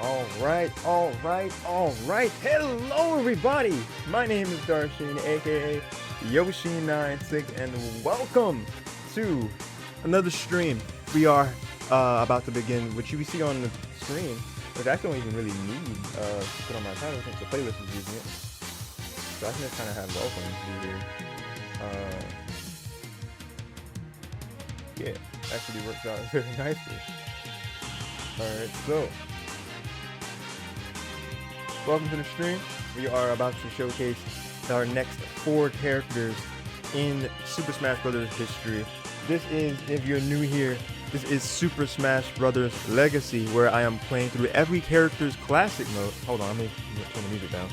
All right. Hello, everybody. My name is Darshin, aka Yoshi96, and welcome to another stream. We are about to begin, which you see on the screen, which I don't even really need to put on my title since the playlist is using it. So I can just kind of have welcome to here. Yeah, actually works out very nicely. Alright, so welcome to the stream. We are about to showcase our next 4 characters in Super Smash Bros. History. This is, if you're new here, this is Super Smash Bros. Legacy, where I am playing through every character's classic mode. Hold on, let me turn the music down.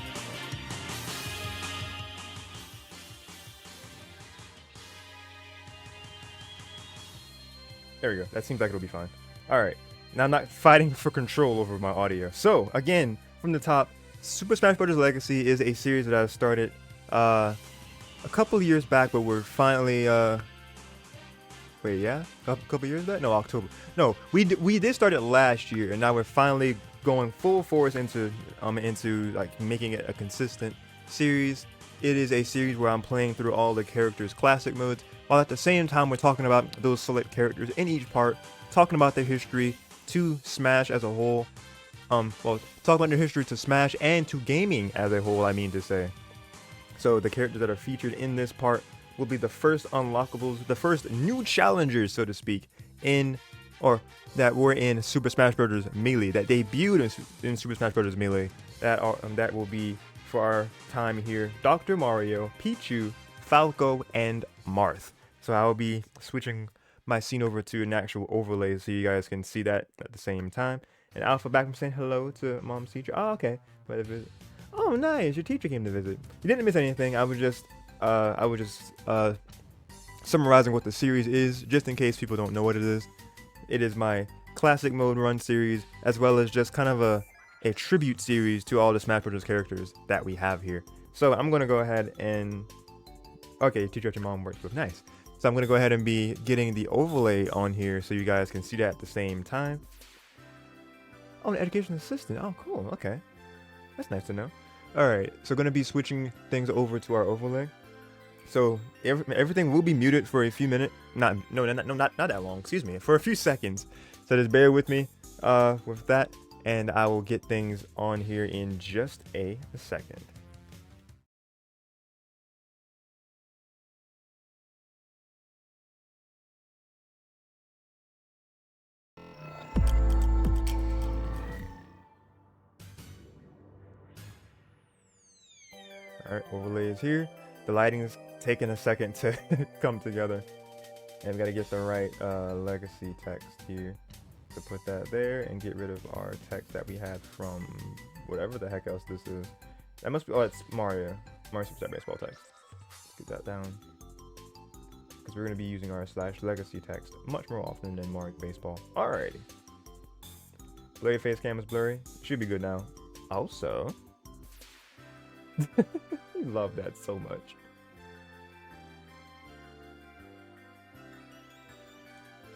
There we go. That seems like it'll be fine. Alright. Now I'm not fighting for control over my audio. So, again, from the top, Super Smash Bros. Legacy is a series that I started a couple years back, but we're finally wait, yeah? A couple years back? No, October. No, we did start it last year, and now we're finally going full force into like making it a consistent series. It is a series where I'm playing through all the characters' classic modes, while at the same time we're talking about those select characters in each part, talking about their history to Smash as a whole. Well, talk about their history to Smash and to gaming as a whole, I mean to say. So the characters that are featured in this part will be the first unlockables, the first new challengers, so to speak, that were in Super Smash Bros. Melee, that debuted in Super Smash Bros. Melee. That will be, for our time here, Dr. Mario, Pichu, Falco, and Marth. So I will be switching my scene over to an actual overlay so you guys can see that at the same time. And Alpha back from saying hello to Mom's teacher. Oh, okay. Oh, nice. Your teacher came to visit. You didn't miss anything. I was just summarizing what the series is, just in case people don't know what it is. It is my classic mode run series, as well as just kind of a tribute series to all the Smash Bros. Characters that we have here. So I'm gonna go ahead and teacher at your mom works with. Nice. So I'm gonna go ahead and be getting the overlay on here so you guys can see that at the same time. Oh, an education assistant. Oh, cool. Okay. That's nice to know. Alright, so going to be switching things over to our overlay. So everything will be muted for a few minutes. Not that long. Excuse me. For a few seconds. So just bear with me with that. And I will get things on here in just a second. Alright, overlay is here. The lighting is taking a second to come together. And we gotta get the right legacy text here to put that there and get rid of our text that we had from whatever the heck else this is. That must be, it's Mario Superstar Baseball text. Let's get that down. Because we're gonna be using our /legacy text much more often than Mario Baseball. Alrighty. Blurry face cam is blurry. Should be good now. Also, we love that so much.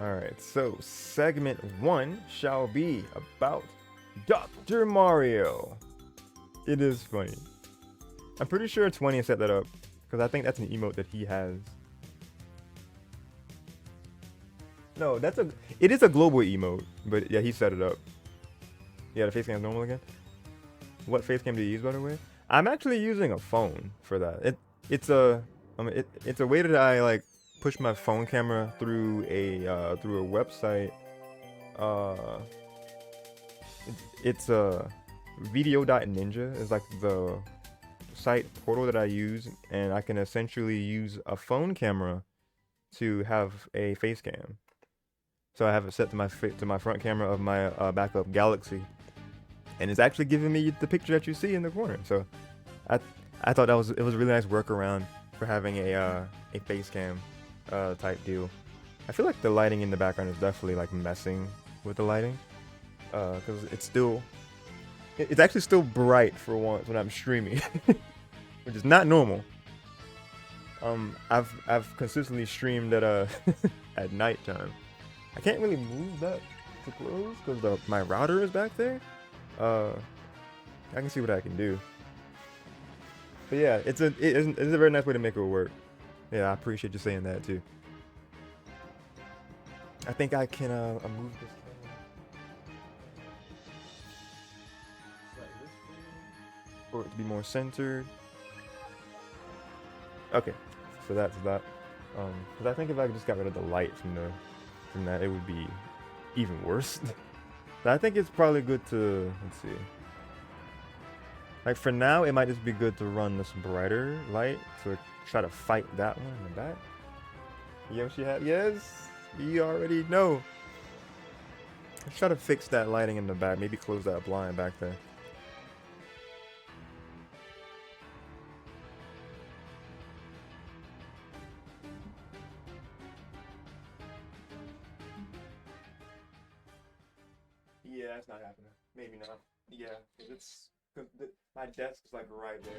Alright, so segment 1 shall be about Dr. Mario. It is funny. I'm pretty sure 20 set that up, because I think that's an emote that he has. No, it is a global emote, but yeah, he set it up. Yeah, the face cam is normal again. What face cam do you use, by the way? I'm actually using a phone for that. It's a way that I like push my phone camera through a website. It's a video.ninja is like the site portal that I use, and I can essentially use a phone camera to have a face cam. So I have it set to my front camera of my backup Galaxy. And it's actually giving me the picture that you see in the corner. So I thought it was a really nice workaround for having a face cam type deal. I feel like the lighting in the background is definitely like messing with the lighting, because it's actually still bright for once when I'm streaming, which is not normal. I've consistently streamed at at nighttime. I can't really move that to close because my router is back there. I can see what I can do. But yeah, it's a very nice way to make it work. Yeah, I appreciate you saying that too. I think I can move this for it to be more centered. Okay, so that's that. Because I think if I just got rid of the light from that, it would be even worse. But I think it's probably good to, let's see. Like for now, it might just be good to run this brighter light to try to fight that one in the back. Yoshi hat, yes, you already know. Let's try to fix that lighting in the back. Maybe close that blind back there. Yeah, that's not happening. Maybe not. Yeah, it's my desk is like right there.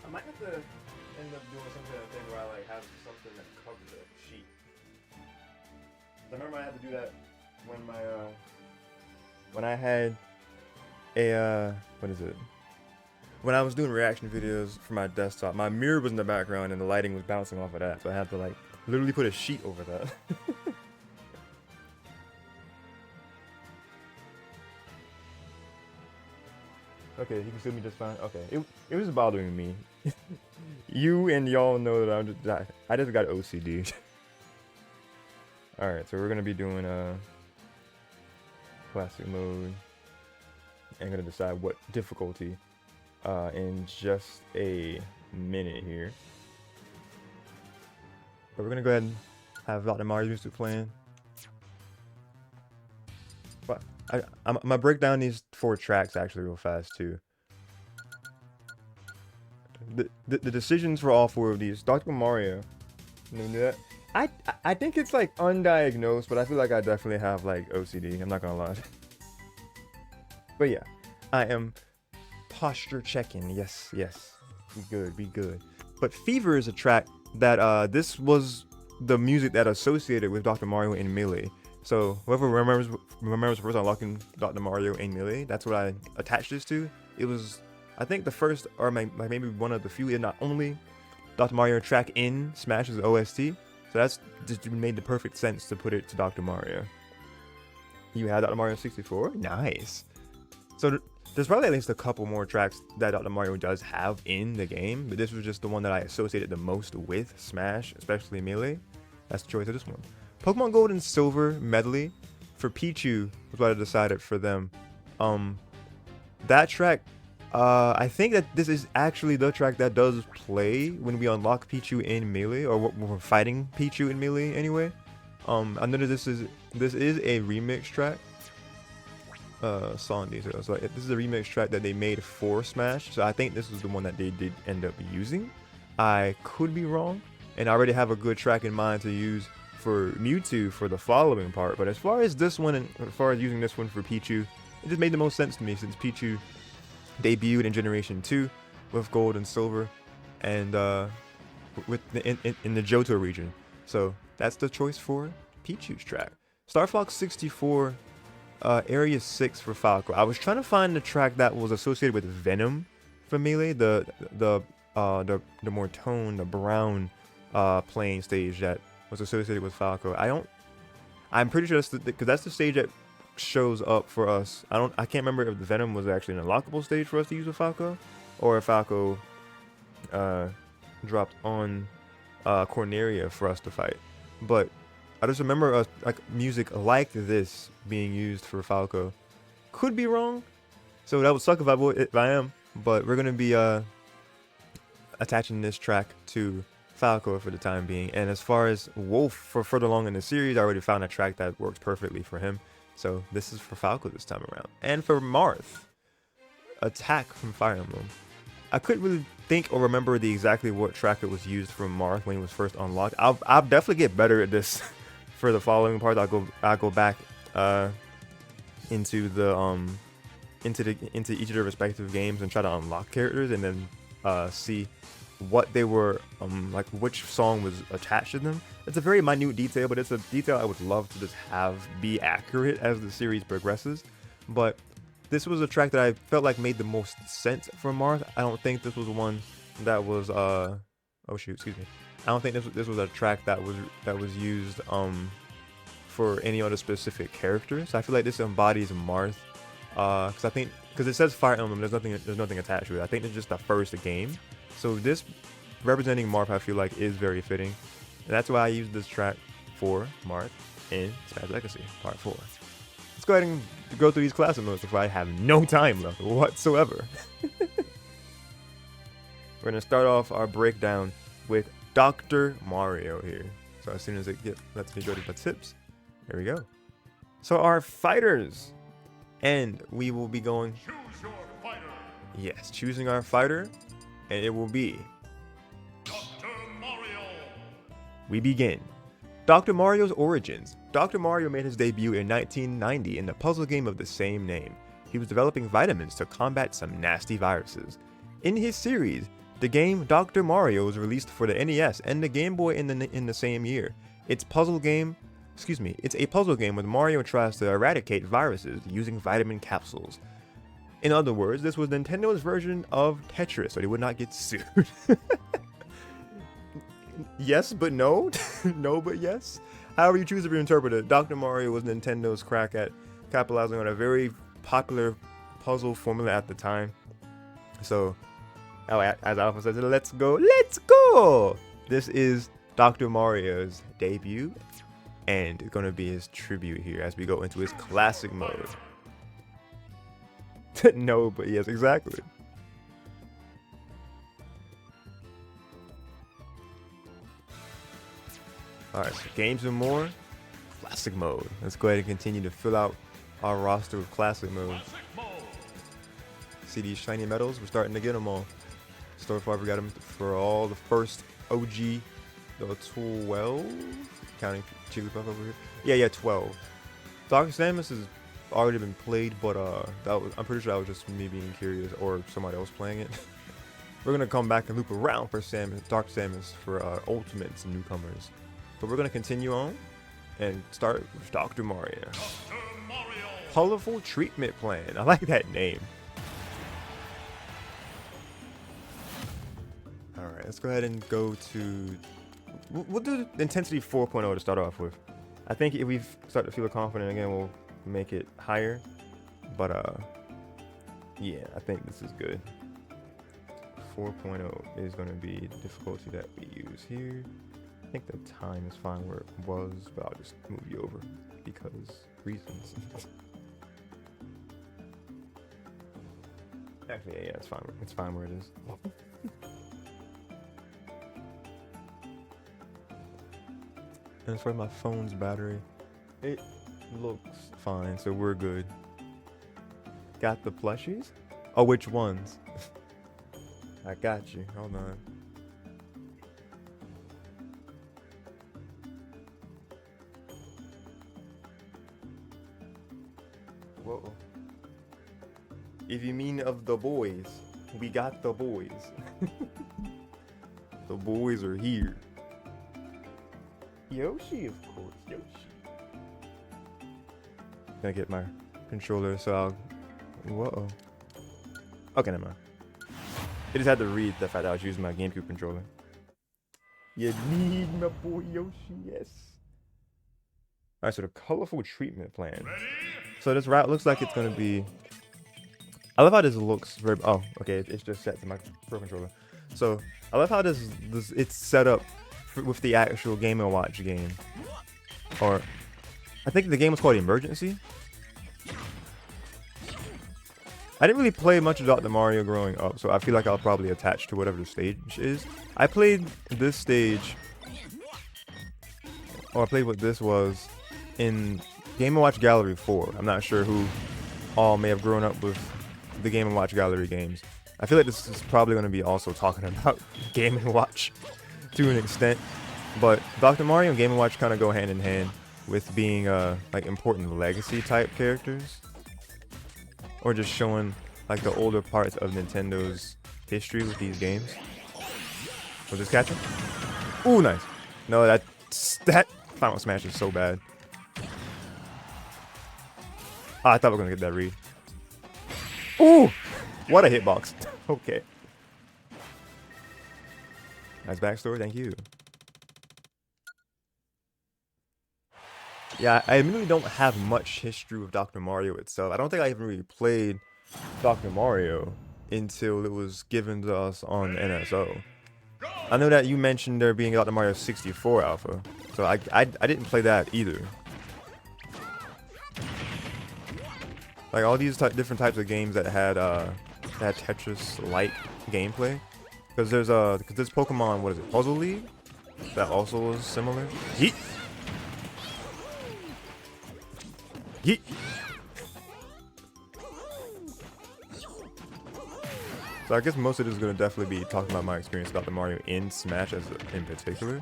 I might have to end up doing some kind of thing where I like have something that covers a sheet. I remember I had to do that when my when I had a what is it? When I was doing reaction videos for my desktop, my mirror was in the background and the lighting was bouncing off of that, so I had to like literally put a sheet over that. Okay, you can see me just fine. Okay, it was bothering me. You and y'all know that I just got OCD. All right, so we're gonna be doing classic mode. I'm gonna decide what difficulty in just a minute here. But we're gonna go ahead and have Dr. Mario music playing. But I'm gonna break down these 4 tracks actually real fast too. The decisions for all 4 of these, Dr. Mario, that I think it's like undiagnosed, but I feel like I definitely have like OCD. I'm not gonna lie. But yeah, I am posture checking. Yes, be good. But Fever is a track that this was the music that associated with Dr. Mario in Melee. So whoever remembers first unlocking Dr. Mario in Melee, that's what I attached this to. It was, I think, the first, or maybe one of the few, if not only, Dr. Mario track in Smash's OST. So that's just made the perfect sense to put it to Dr. Mario. You had Dr. Mario 64? Nice. So there's probably at least a couple more tracks that Dr. Mario does have in the game, but this was just the one that I associated the most with Smash, especially Melee. That's the choice of this one. Pokemon Gold and Silver medley for Pichu was what I decided for them. That track, I think that this is actually the track that does play when we unlock Pichu in Melee, or when we're fighting Pichu in Melee anyway. I know that this is a remix track. Song details. So this is a remix track that they made for Smash. So I think this is the one that they did end up using. I could be wrong, and I already have a good track in mind to use for Mewtwo for the following part. But as far as this one, and as far as using this one for Pichu, it just made the most sense to me since Pichu debuted in Generation 2 with Gold and Silver, and with in the Johto region. So that's the choice for Pichu's track. Star Fox 64, Area 6 for Falco. I was trying to find the track that was associated with Venom for Melee, the more toned, the brown playing stage that was associated with Falco. I'm pretty sure that's because that's the stage that shows up for us. I can't remember if the Venom was actually an unlockable stage for us to use with Falco, or if Falco dropped on Corneria for us to fight. But I just remember like music like this being used for Falco. Could be wrong, so that would suck if I am. But we're gonna be attaching this track to Falco for the time being. And as far as Wolf, for further along in the series, I already found a track that works perfectly for him. So this is for Falco this time around. And for Marth, Attack from Fire Emblem. I couldn't really think or remember exactly what track it was used from Marth when he was first unlocked. I'll definitely get better at this for the following part. I'll go back into each of their respective games and try to unlock characters, and then see what they were like, which song was attached to them. It's a very minute detail, but it's a detail I would love to just have be accurate as the series progresses. but this was a track that I felt like made the most sense for Marth. I don't think this was one that was oh shoot, excuse me. I don't think this was a track that was used for any other specific characters. I feel like this embodies Marth, because it says Fire Emblem, there's nothing attached to it. I think it's just the first game, so this representing Marth I feel like is very fitting, and that's why I used this track for Marth in Smash Legacy Part 4. Let's go ahead and go through these classic modes before I have no time left whatsoever. We're gonna start off our breakdown with Dr. Mario here. So as soon as it lets me go to the tips, there we go. So our fighters, and we will be going. Choose your fighter. Yes, choosing our fighter, and it will be Dr. Mario. We begin. Dr. Mario's origins. Dr. Mario made his debut in 1990 in the puzzle game of the same name. He was developing vitamins to combat some nasty viruses. In his series, the game Dr. Mario was released for the NES and the Game Boy in the same year. It's a puzzle game where Mario tries to eradicate viruses using vitamin capsules. In other words, this was Nintendo's version of Tetris, so they would not get sued. Yes, but no. No, but yes. However you choose to reinterpret it, Dr. Mario was Nintendo's crack at capitalizing on a very popular puzzle formula at the time. So, as Alpha says, let's go, let's go! This is Dr. Mario's debut, and it's going to be his tribute here as we go into his classic mode. No, but yes, exactly. Alright, so games and more, classic mode. Let's go ahead and continue to fill out our roster with classic modes. See these shiny medals? We're starting to get them all. So far, we got them for all the first OG, the 12, counting Jigglypuff over here. Yeah, 12. Dr. Samus has already been played, but I'm pretty sure that was just me being curious or somebody else playing it. We're gonna come back and loop around for Dr. Samus for Ultimates and newcomers. But we're going to continue on and start with Dr. Mario. Colorful Treatment Plan. I like that name. Alright, let's go ahead and go to... We'll do Intensity 4.0 to start off with. I think if we start to feel confident again, we'll make it higher. But, yeah, I think this is good. 4.0 is going to be the difficulty that we use here. I think the time is fine where it was, but I'll just move you over because reasons. Actually, yeah, it's fine. It's fine where it is. And as far as my phone's battery, it looks fine, so we're good. Got the plushies? Oh, which ones? I got you. Hold on. Whoa. If you mean of the boys, we got the boys. The boys are here. Yoshi, of course, Yoshi. Gonna get my controller, so I'll... Whoa. Okay, never mind. I just had to read the fact that I was using my GameCube controller. You need my boy Yoshi, yes. Alright, so the colorful treatment plan. So this route looks like it's gonna be... I love how this looks very... Oh, okay, it's just set to my Pro Controller. So, I love how it's set up with the actual Game & Watch game. Or, I think the game was called Emergency. I didn't really play much of Dr. Mario growing up, so I feel like I'll probably attach to whatever the stage is. I played this stage, or I played what this was, in Game & Watch Gallery 4. I'm not sure who all may have grown up with the Game & Watch Gallery games. I feel like this is probably going to be also talking about Game & Watch to an extent, but Dr. Mario and Game & Watch kind of go hand in hand with being like important legacy type characters, or just showing like the older parts of Nintendo's history with these games. Was this catch him? Ooh, nice. No, that Final Smash is so bad. Oh, I thought we were gonna get that read. Ooh! What a hitbox. Okay. Nice backstory, thank you. Yeah, I admittedly don't have much history with Dr. Mario itself. I don't think I even really played Dr. Mario until it was given to us on NSO. I know that you mentioned there being Dr. Mario 64 alpha, so I didn't play that either. Like all these different types of games that had Tetris-like gameplay, because there's this Pokemon, what is it, Puzzle League, that also was similar. Yeet. Yeet. So I guess most of this is going to definitely be talking about my experience with Dr. Mario in Smash in particular.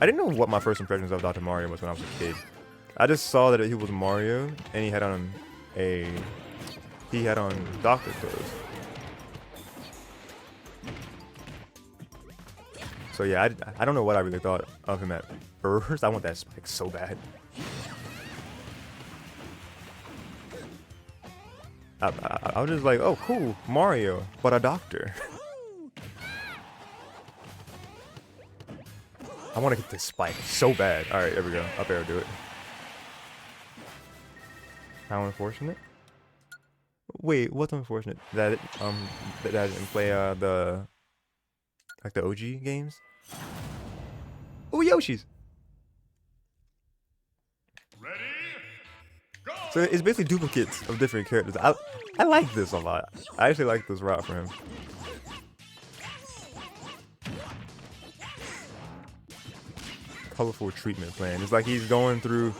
I didn't know what my first impressions of Dr. Mario was when I was a kid. I just saw that he was Mario and he had on doctor clothes. So yeah, I don't know what I really thought of him at first. I want that spike so bad. I was just like, oh cool, Mario, but a doctor. I want to get this spike so bad. All right, there we go. Up air, do it. How unfortunate. Wait, what's unfortunate? That that I didn't play the OG games. Oh, Yoshi's. So it's basically duplicates of different characters. I like this a lot. I actually like this route for him. Colorful treatment plan. It's like he's going through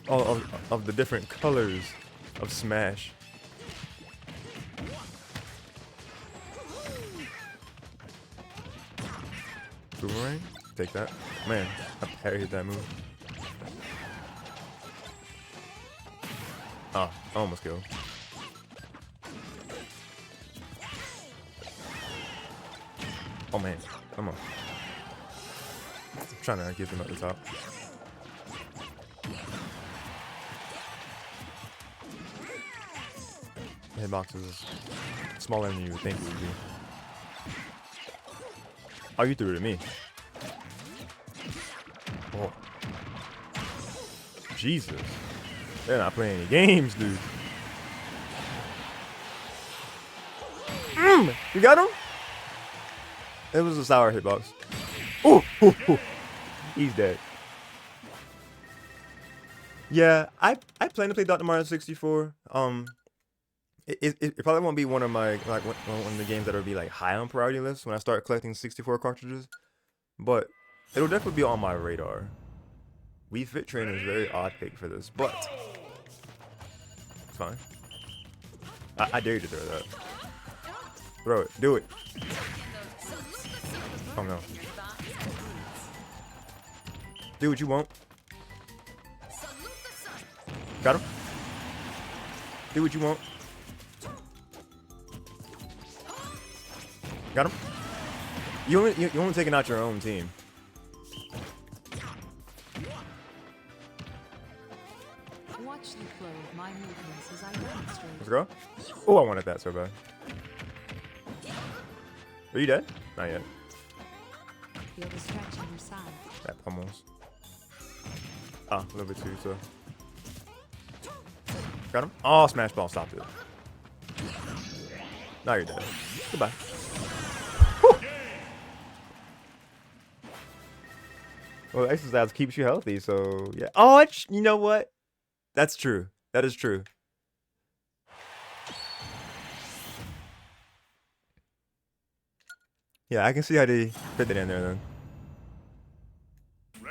all of the different colors of Smash. Boomerang? Take that. Man, I parried that move. Oh, I almost killed. Oh man, come on. I'm trying to get him at the top. The hitbox is smaller than you would think it would be. Oh, you threw it at me. Oh. Jesus. They're not playing any games, dude. You got him? It was a sour hitbox. Ooh, ooh, ooh. He's dead. Yeah, I plan to play Dr. Mario 64. It probably won't be one of my one of the games that'll be like high on priority list when I start collecting 64 cartridges, but it'll definitely be on my radar. Wii Fit Trainer is a very odd pick for this, but it's fine. I dare you to throw that. Throw it. Do it. Oh no. Do what you want. Got him. Do what you want. Got him. You only taking out your own team. Watch the flow of my movements as I demonstrate. Let's go. Oh, I wanted that so bad. Are you dead? Not yet. Feel the stretch on your side. That pummels. Ah, a little bit too, so. Got him? Oh, smash ball stopped it. Now you're dead. Goodbye. Whew. Well, exercise keeps you healthy, so yeah. Oh, you know what? That's true. That is true. Yeah, I can see how they fit that in there then.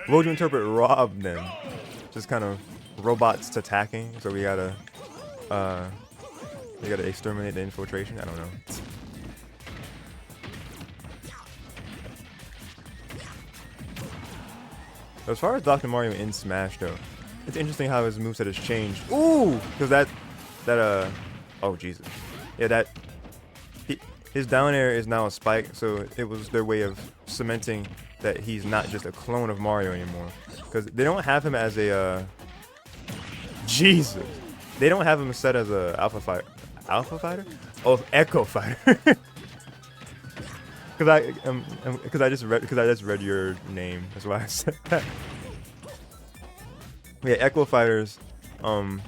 What would you interpret Rob then? Just kind of robots attacking, so we gotta exterminate the infiltration? I don't know. As far as Dr. Mario in Smash though, it's interesting how his moveset has changed. Ooh! Because oh Jesus. Yeah, his down air is now a spike, so it was their way of cementing that he's not just a clone of Mario anymore. Because they don't have him as a Jesus. They don't have him set as a alpha fighter. Alpha fighter? Oh, echo fighter. Because I just read your name. That's why I said that. Yeah, echo fighters are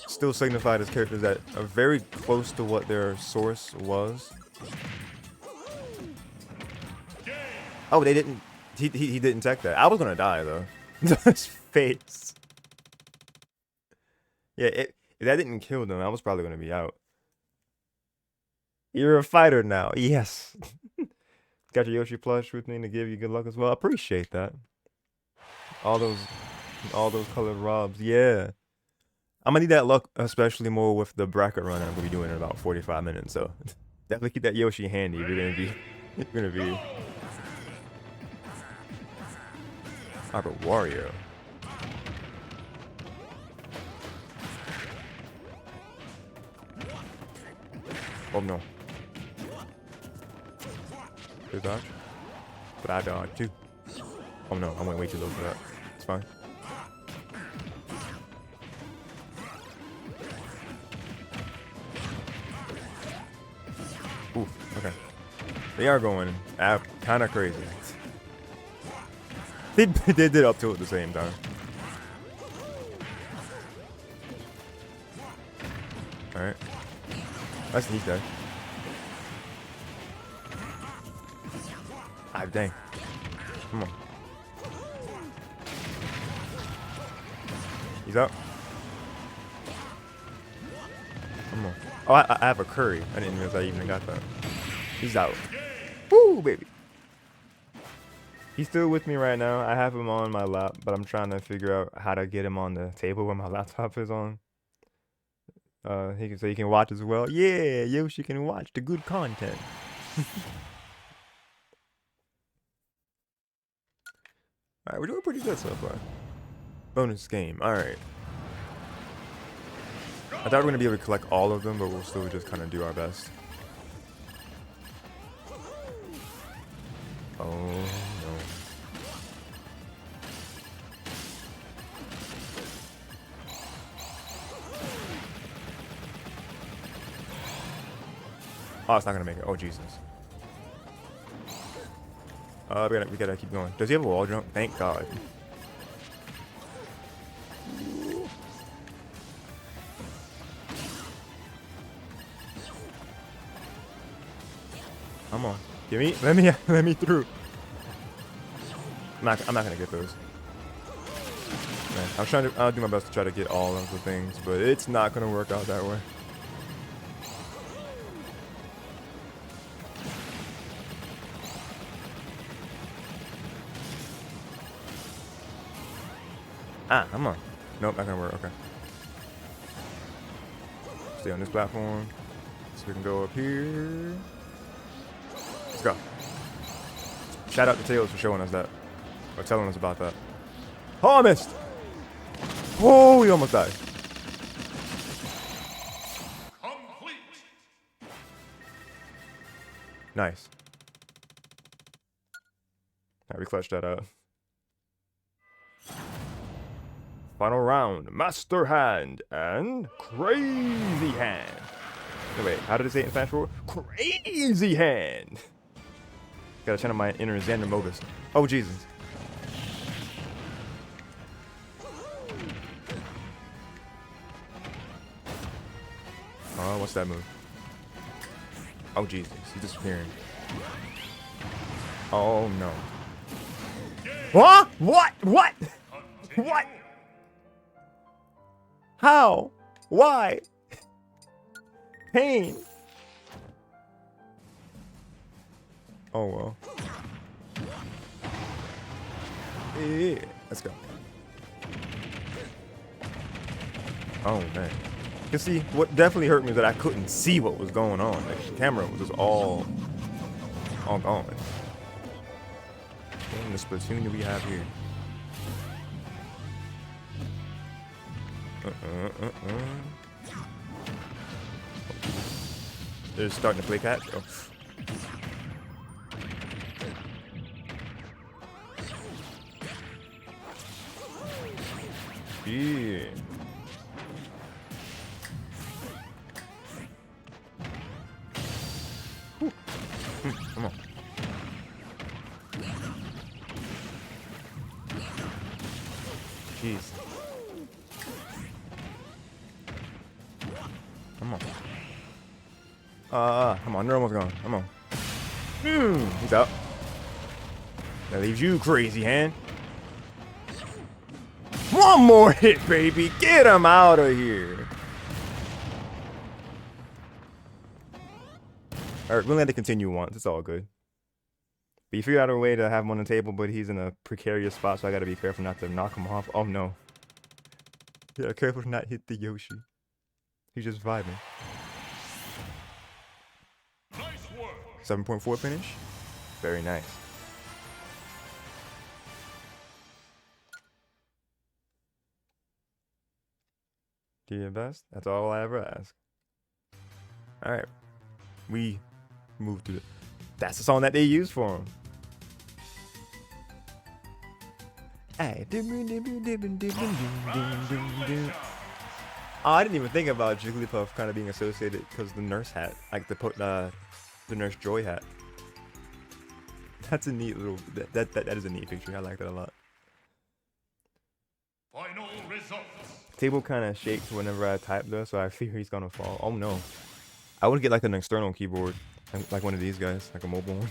still signified as characters that are very close to what their source was. Oh, they didn't. He didn't tech that. I was gonna die though. His face. Yeah, if that didn't kill them, I was probably gonna be out. You're a fighter now. Yes. Got your Yoshi plush with me to give you good luck as well. I appreciate that. All those colored robs. Yeah. I'm gonna need that luck, especially more with the bracket run I'm gonna be doing in about 45 minutes. So definitely keep that Yoshi handy. If you're gonna be. Ah, but Wario. Oh no. Good dodge. But I dodged too. Oh no, I went way too low for that. It's fine. Ooh, okay. They are going kind of crazy. They did up to at the same time. Alright. That's neat though. Ah, dang. Come on. He's out. Come on. Oh, I have a curry. I didn't realize I even got that. He's out. Woo, baby. He's still with me right now. I have him on my lap, but I'm trying to figure out how to get him on the table where my laptop is on. So he can watch as well. Yeah, Yoshi can watch the good content. Alright, we're doing pretty good so far. Bonus game. Alright. I thought we were going to be able to collect all of them, but we'll still just kind of do our best. Oh, no. Oh, it's not going to make it. Oh, Jesus. We gotta keep going. Does he have a wall jump? Thank God. Come on. Let me through. I'm not gonna get those. Man, I'll do my best to try to get all of the things, but it's not gonna work out that way. Ah, come on. Nope, not gonna work. Okay. Stay on this platform. So we can go up here. Let's go. Shout out to Tails for showing us that. Or telling us about that. Oh, I missed! Oh, we almost died. Complete. Nice. Alright, we clutched that up. Final round, Master Hand and Crazy Hand. No, wait, how did it say it in Smash 4? Crazy Hand! Gotta channel my inner Xander Mogus. Oh, Jesus. Oh, what's that move? Oh, Jesus, he's disappearing. Oh, no. What? What? What? What? How? Why? Pain. Oh well. Yeah, let's go. Oh man. You see, what definitely hurt me is that I couldn't see what was going on. Like, the camera was just all gone. Damn, the Splatoon that we have here. They're starting to play catch. Oh. Yeah. Jeez. Come on. Come on, they're almost gone. Come on. He's out. That leaves you, crazy hand. One more hit, baby. Get him out of here. Alright, we'll let it continue once. It's all good. But you figured out a way to have him on the table, but he's in a precarious spot, so I gotta be careful not to knock him off. Oh no. Yeah, careful to not hit the Yoshi. He's just vibing. 7.4 finish. Very nice. Do your best. That's all I ever ask. Alright. We move to the... That's the song that they use for him. Hey. Oh, I didn't even think about Jigglypuff kind of being associated because the nurse hat, like the nurse Joy hat. That's a neat little. That is a neat picture. I like that a lot. Final results. Table kind of shakes whenever I type though, so I fear he's gonna fall. Oh no! I would get like an external keyboard, like one of these guys, like a mobile one.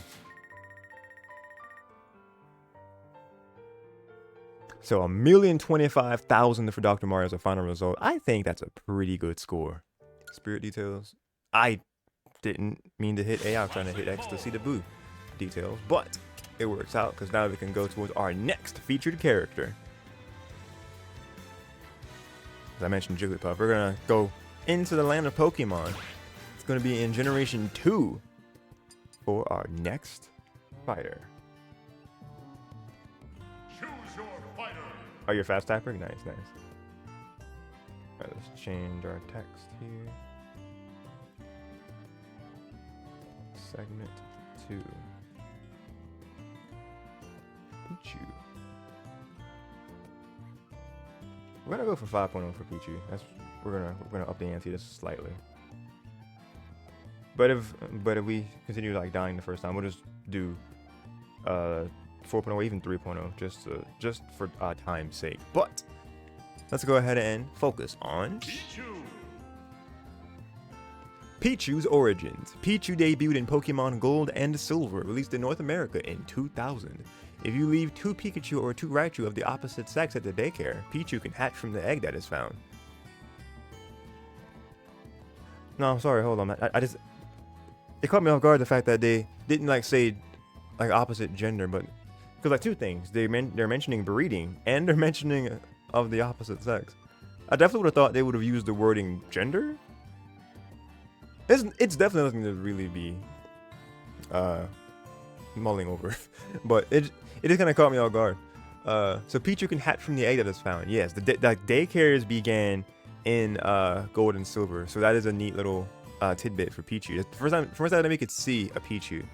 So 1,025,000 for Dr. Mario as a final result. I think that's a pretty good score. Spirit details. I didn't mean to hit A. I was trying to hit X to see the boo details, but it works out because now we can go towards our next featured character. As I mentioned Jigglypuff, we're gonna go into the land of Pokemon. It's gonna be in Generation 2 for our next fighter. Oh, you're fast typer? Nice, nice. Alright, let's change our text here. Segment 2. Pichu. We're gonna go for 5.0 for Pichu. We're gonna up the ante just slightly. But if we continue like dying the first time, we'll just do 4.0, even 3.0, just for time's sake. But let's go ahead and focus on Pichu's origins. Pichu debuted in Pokemon Gold and Silver, released in North America in 2000. If you leave 2 Pikachu or 2 Raichu of the opposite sex at the daycare, Pichu can hatch from the egg that is found. No, I'm sorry, hold on. It caught me off guard the fact that they didn't like say like opposite gender, but because like 2 things, they're mentioning breeding and they're mentioning of the opposite sex. I definitely would have thought they would have used the wording gender. It's definitely nothing to really be mulling over, but it just kind of caught me off guard. So Pichu can hatch from the egg that is found. Yes, the daycares began in Gold and Silver, so that is a neat little tidbit for Pichu. It's the first time that we could see a Pichu.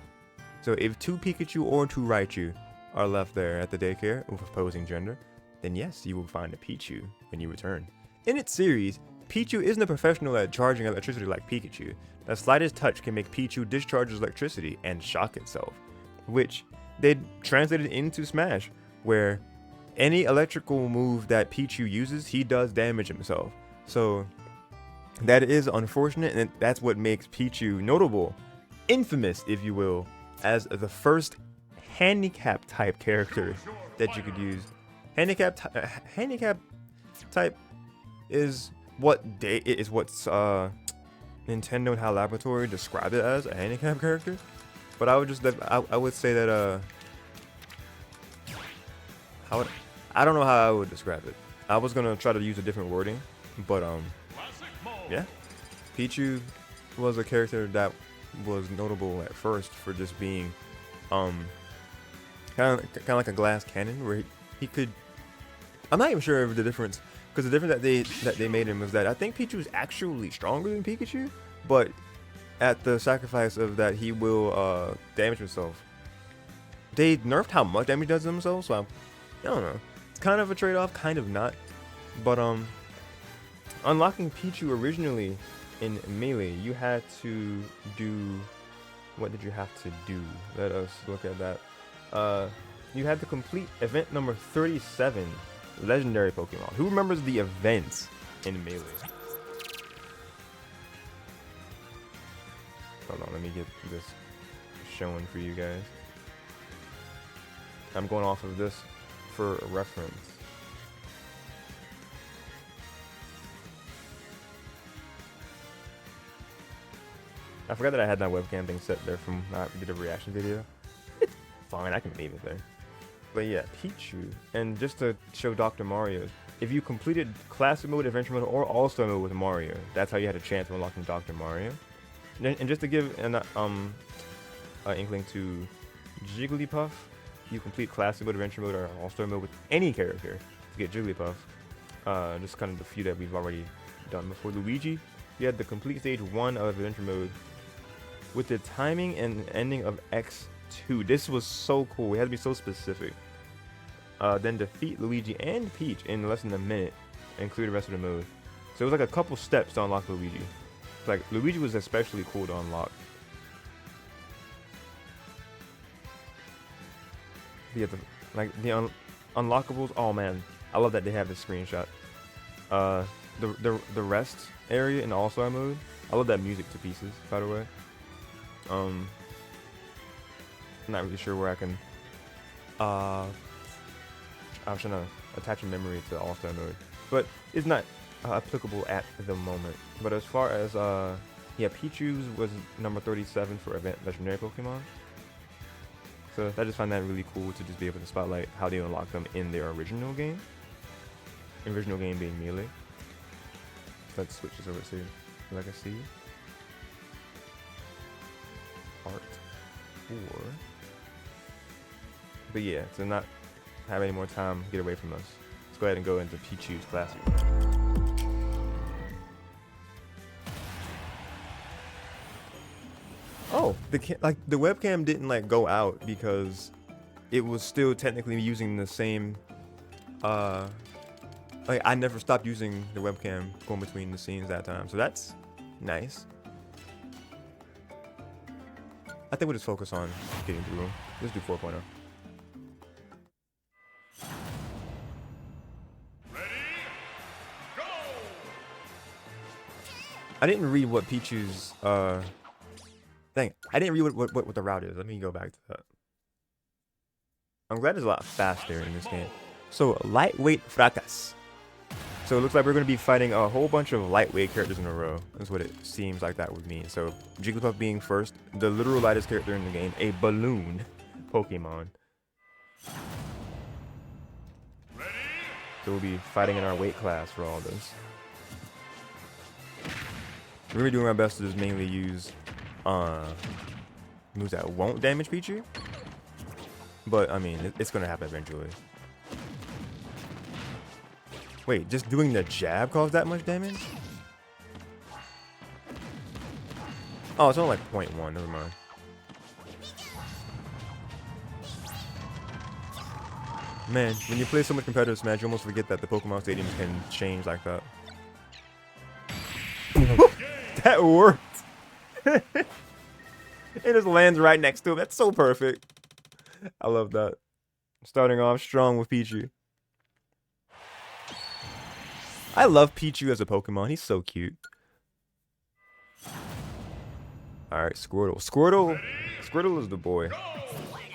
So if 2 Pikachu or 2 Raichu are left there at the daycare of opposing gender, then yes, you will find a Pichu when you return. In its series, Pichu isn't a professional at charging electricity like Pikachu. The slightest touch can make Pichu discharge electricity and shock itself, which they translated into Smash, where any electrical move that Pichu uses, he does damage himself. So that is unfortunate, and that's what makes Pichu notable, infamous, if you will, as the first handicap type character that you could use. Handicap type is what Nintendo and HAL Laboratory described it as, a handicap character. But I would say that I don't know how I would describe it. I was gonna try to use a different wording, but yeah, Pichu was a character that was notable at first for just being kind of like a glass cannon, where he could. I'm not even sure of the difference, because the difference that they made him was that I think Pichu is actually stronger than Pikachu, but at the sacrifice of that he will damage himself. They nerfed how much damage he does to himself, so I don't know. It's kind of a trade-off, kind of not. But unlocking Pichu originally in Melee, you had to do... What did you have to do? Let us look at that. You had to complete event number 37 legendary Pokemon. Who remembers the events in Melee? Hold on, let me get this showing for you guys. I'm going off of this for reference. I forgot that I had that webcam thing set there from I did a reaction video. It's fine, I can leave it there. But yeah, Pichu. And just to show Dr. Mario, if you completed Classic Mode, Adventure Mode, or All-Star Mode with Mario, that's how you had a chance of unlocking Dr. Mario. And just to give an inkling to Jigglypuff, you complete Classic Mode, Adventure Mode, or All-Star Mode with any character to get Jigglypuff. Just kind of the few that we've already done before. Luigi, you had the complete stage 1 of Adventure Mode with the timing and ending of X2. This was so cool. We had to be so specific. Then defeat Luigi and Peach in less than a minute and clear the rest of the mode. So it was like a couple steps to unlock Luigi. Like Luigi was especially cool to unlock. Yeah, the unlockables. Oh man, I love that they have this screenshot. The rest area in the All-Star mode. I love that music to pieces. By the way. I'm not really sure where I can. I'm trying to attach a memory to All-Star mode, but it's not applicable at the moment. But as far as yeah, Pichu's was number 37 for event legendary Pokemon. So I just find that really cool to just be able to spotlight how they unlock them in their original game. Original game being Melee. Let's switch this over to Legacy. Part 4. But yeah, to not have any more time get away from us, let's go ahead and go into Pichu's Classic. Oh, the webcam didn't like go out because it was still technically using the same. Like I never stopped using the webcam going between the scenes that time, so that's nice. I think we'll just focus on getting through them. Let's do 4.0. Ready, go! I didn't read what Pichu's dang, I didn't read what the route is. Let me go back to that. I'm glad it's a lot faster in this game. So lightweight fracas. So it looks like we're going to be fighting a whole bunch of lightweight characters in a row. That's what it seems like that would mean. So Jigglypuff being first, the literal lightest character in the game, a balloon Pokemon. Ready? So we'll be fighting in our weight class for all this. We're going to be doing our best to just mainly use moves that won't damage Pichu. But, I mean, it's going to happen eventually. Wait, just doing the jab caused that much damage? Oh, it's only like 0.1. Never mind. Man, when you play so much competitive Smash, you almost forget that the Pokemon stadiums can change like that. That worked! It just lands right next to him. That's so perfect. I love that. Starting off strong with Pichu. I love Pichu as a Pokemon. He's so cute. Alright, Squirtle. Squirtle is the boy.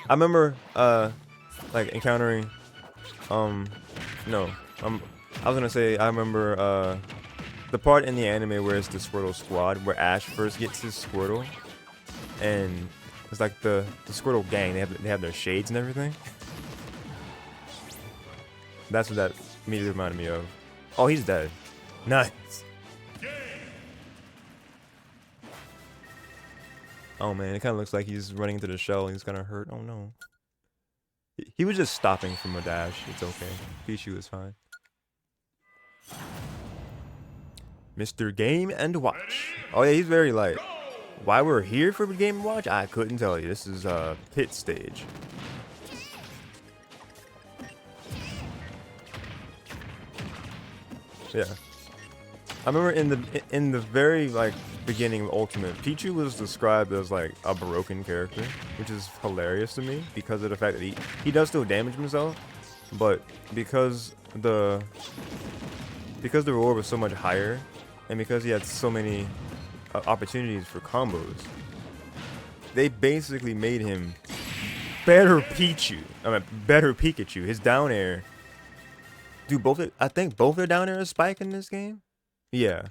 I remember, like, encountering, I was gonna say, I remember, the part in the anime where it's the Squirtle squad, where Ash first gets his Squirtle, and it's like the Squirtle gang, they have their shades and everything. That's what that immediately reminded me of. Oh, he's dead. Nice. Oh man, it kind of looks like he's running into the shell and he's gonna hurt. Oh no. He was just stopping from a dash. It's okay. Pichu is fine. Mr. Game and Watch. Oh yeah, he's very light. Why we're here for Game and Watch, I couldn't tell you. This is pit stage. Yeah. I remember in the very like beginning of Ultimate, Pichu was described as like a broken character, which is hilarious to me because of the fact that he does still damage himself, but because because the reward was so much higher, and because he had so many opportunities for combos, they basically made him better Pichu. I mean, better Pikachu. His down air. Dude, I think both their down air is spike in this game. Yeah.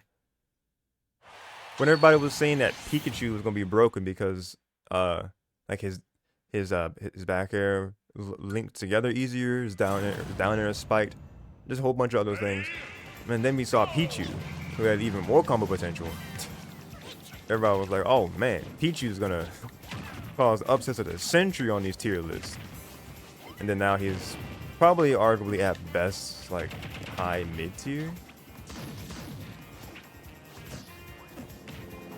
When everybody was saying that Pikachu was gonna be broken because like his back air linked together easier, his down air is spiked, just a whole bunch of other things. And then we saw Pichu, who had even more combo potential. Everybody was like, oh man, Pichu's gonna cause upsets of the century on these tier lists. And then now he's probably arguably at best like high mid tier.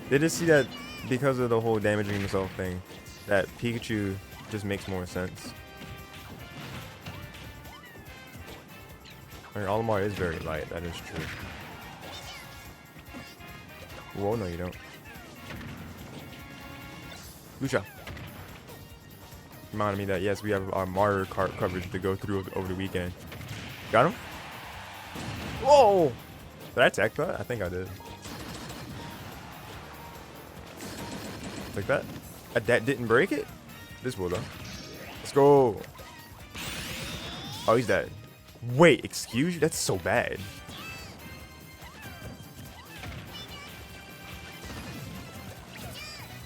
They just see that because of the whole damaging himself thing, that Pikachu just makes more sense. I mean, Olimar is very light, that is true. Whoa, no you don't. Lucha. Reminded me that yes, we have our Mario Kart coverage to go through over the weekend. Got him? Whoa! Did I tech that? I think I did. Like that? That didn't break it? This will though. Let's go. Oh, he's dead. Wait, excuse you? That's so bad.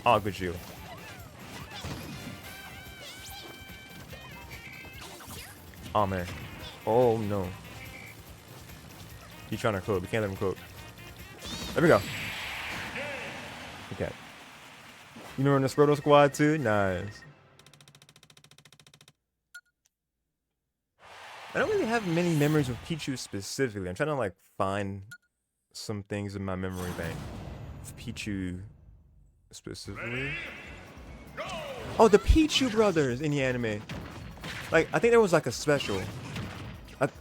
Oh, good shield. Oh man. Oh no. He's trying to cook. We can't let him cook. There we go. Okay. You know, in the Squirtle squad too? Nice. I don't really have many memories of Pichu specifically. I'm trying to like find some things in my memory bank of Pichu specifically. Oh, the Pichu brothers in the anime. Like, I think there was like a special.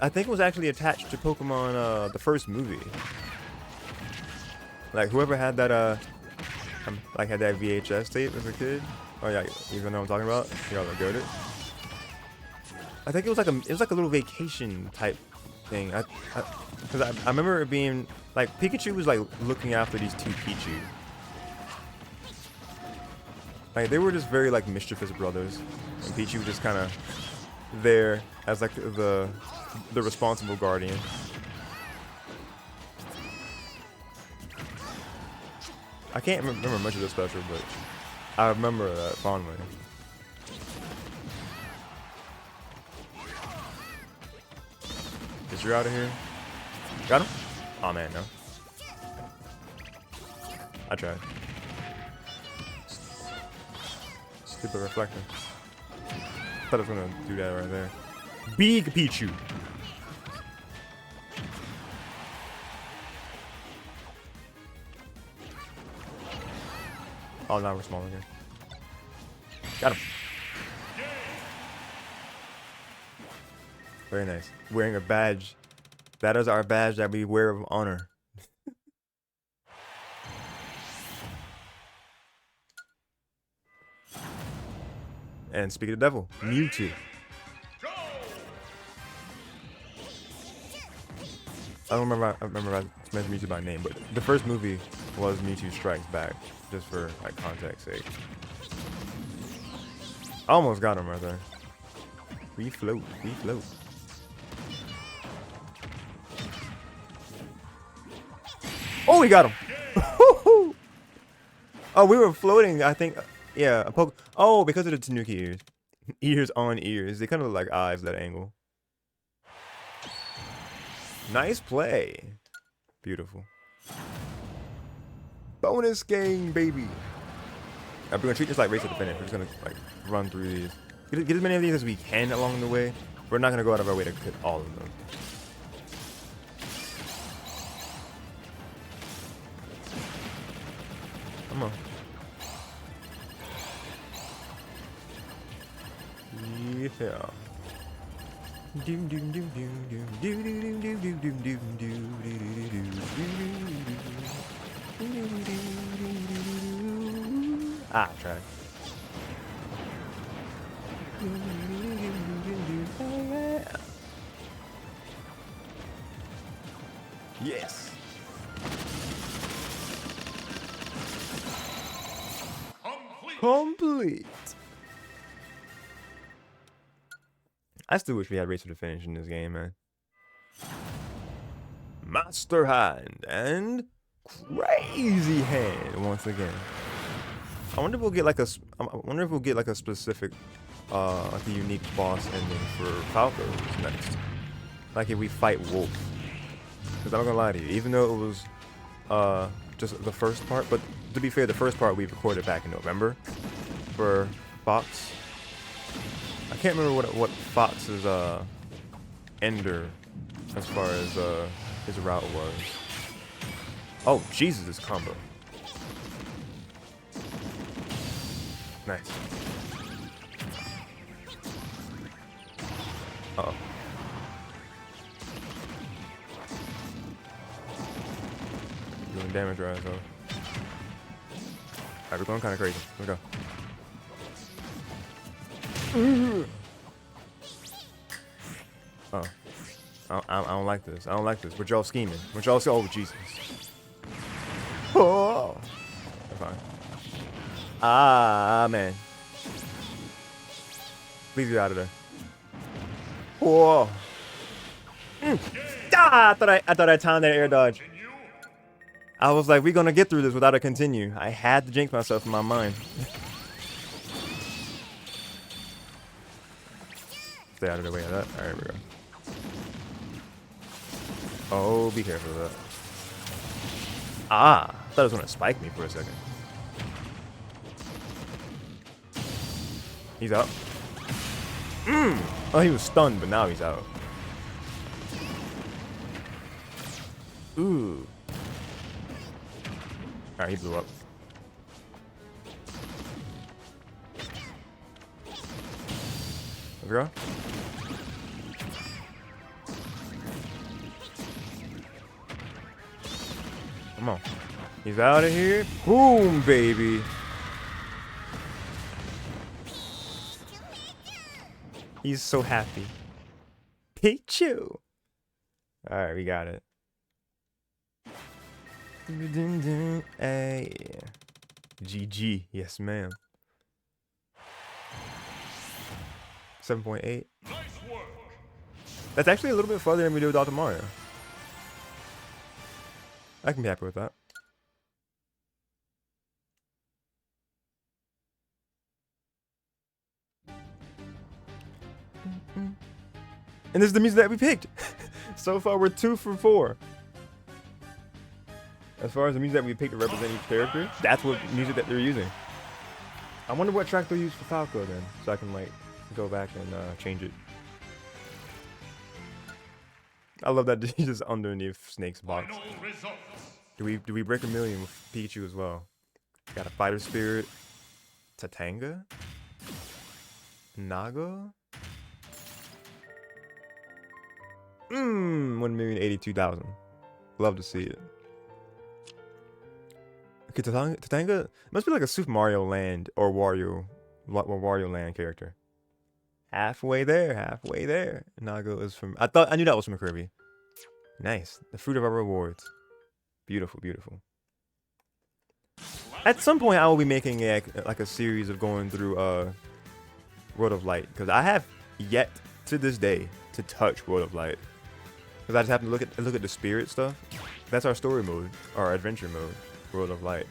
I think it was actually attached to Pokemon, the first movie. Like, whoever had that, like had that VHS tape as a kid. Oh yeah, you know what I'm talking about? You gotta go to it. I think it was like a little vacation type thing. Because I remember it being like Pikachu was like looking after these two Pichu. Like they were just very like mischievous brothers, and Pichu was just kind of there as like the responsible guardian. I can't remember much of the special, but I remember that fondly. Is you out of here? Got him? Oh man, no. I tried. Stupid reflector. Thought I was gonna do that right there. Big Pichu. Oh, now we're small again. Got him. Very nice. Wearing a badge. That is our badge that we wear of honor. And speak of the devil, Mewtwo. I remember I mentioned Mewtwo by name, but the first movie was Mewtwo Strikes Back, just for like context sake. I almost got him right there. We float, we float. Oh, we got him! Oh, we were floating, I think. Yeah, a poke. Oh, because of the Tanuki ears. Ears on ears. They kind of look like eyes, that angle. Nice play. Beautiful. Bonus game, baby. We're gonna treat this like race to the finish. We're just gonna like run through these. Get as many of these as we can along the way. We're not gonna go out of our way to hit all of them. Come on. Yeah. Ah, tried. Yes. Complete. I still wish we had Race to the Finish in this game, man. Master Hand and Crazy Hand once again. I wonder if we'll get like a specific, like a unique boss ending for Falco next. Like if we fight Wolf. Because I'm not gonna lie to you, even though it was just the first part, but to be fair, the first part we recorded back in November for Fox. I can't remember what Fox's ender as far as his route was. Oh Jesus, this combo. Nice. Uh-oh. Doing damage right, so. Alright, we're going kind of crazy. Here we go. Oh. I don't like this. I don't like this. What y'all scheming? What y'all say? Oh, Jesus. Oh. That's fine. Ah, man. Please get out of there. Whoa. Ah, I thought I timed that air dodge. I was like, we're gonna get through this without a continue. I had to jinx myself in my mind. Stay out of the way of that. Alright, here we go. Oh, be careful of that. Ah, I thought it was gonna spike me for a second. He's out. Oh, he was stunned, but now he's out. Ooh. Alright, he blew up. Let's go. Come on. He's out of here. Boom, baby. He's so happy. Pichu. Alright, we got it. Hey. GG. Yes, ma'am. 7.8. Nice work. That's actually a little bit further than we did with Dr. Mario. I can be happy with that. And this is the music that we picked. So far, we're 2 for 4. As far as the music that we picked to represent each character, that's what music that they're using. I wonder what track they'll use for Falco then, so I can like go back and change it. I love that he's just underneath Snake's box. Do we break 1,000,000 with Pichu as well? Got a Fighter Spirit, Tatanga, Naga. 1,082,000. Love to see it. Okay, Tatanga must be like a Super Mario Land or Wario Land character. Halfway there, halfway there. Naga is from. I knew that was from Kirby. Nice. The fruit of our rewards. Beautiful, beautiful. At some point, I will be making like a series of going through World of Light, because I have yet to this day to touch World of Light. Because I just have to look at the spirit stuff. That's our story mode, our adventure mode, World of Light.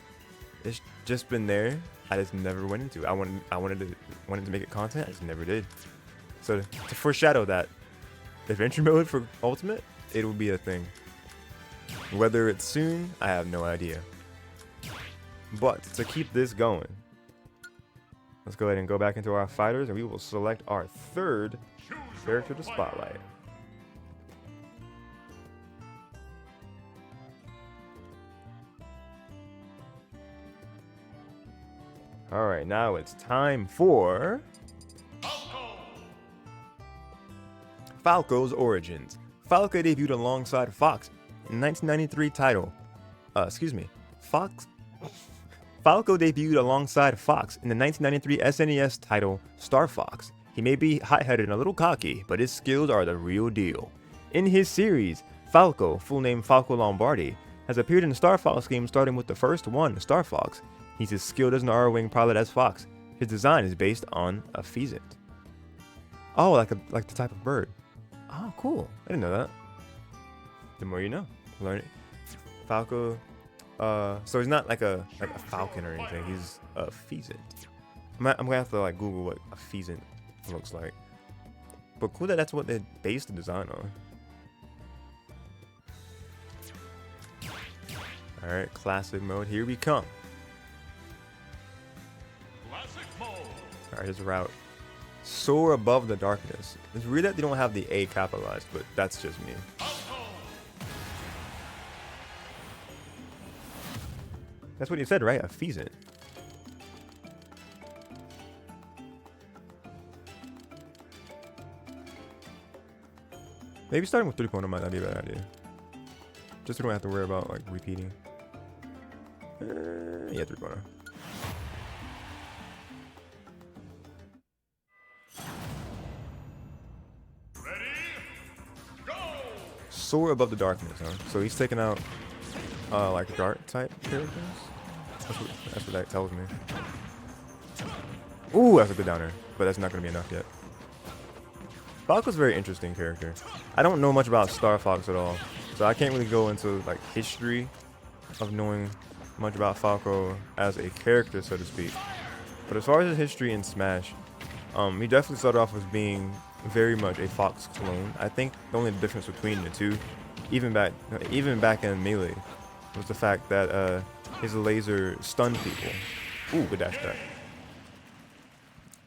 It's just been there. I just never went into it. I wanted to make it content. I just never did. So to foreshadow that adventure mode for Ultimate, it will be a thing. Whether it's soon, I have no idea. But to keep this going, let's go ahead and go back into our fighters, and we will select our third character to spotlight. Alright, now it's time for Falco's Origins. Falco debuted alongside Fox in 1993 title. Falco debuted alongside Fox in the 1993 SNES title Star Fox. He may be hot-headed and a little cocky, but his skills are the real deal. In his series, Falco, full name Falco Lombardi, has appeared in Star Fox games starting with the first one, Star Fox. He's as skilled as an R-Wing pilot as Fox. His design is based on a pheasant. Oh, like the type of bird. Oh, cool. I didn't know that. The more you know. Learn it. Falco. So he's not like a falcon or anything. He's a pheasant. I'm gonna have to like Google what a pheasant looks like. But cool that that's what they based the design on. All right, classic mode. Here we come. Classic mode. All right, his route. Soar above the darkness. It's weird that they don't have the A capitalized, but that's just me. That's what you said, right? A pheasant. Maybe starting with 3.0 might not be a bad idea. Just so we don't have to worry about like repeating. Yeah, 3.0. Ready? Go! Soar above the darkness, huh? So he's taking out like dark type characters? That's what that tells me. Ooh, that's a good downer, but that's not gonna be enough yet. Falco's a very interesting character. I don't know much about Star Fox at all, so I can't really go into like history of knowing much about Falco as a character, so to speak. But as far as his history in Smash, he definitely started off as being very much a Fox clone. I think the only difference between the two, even back in Melee, was the fact that his laser stunned people. Ooh, good dash attack.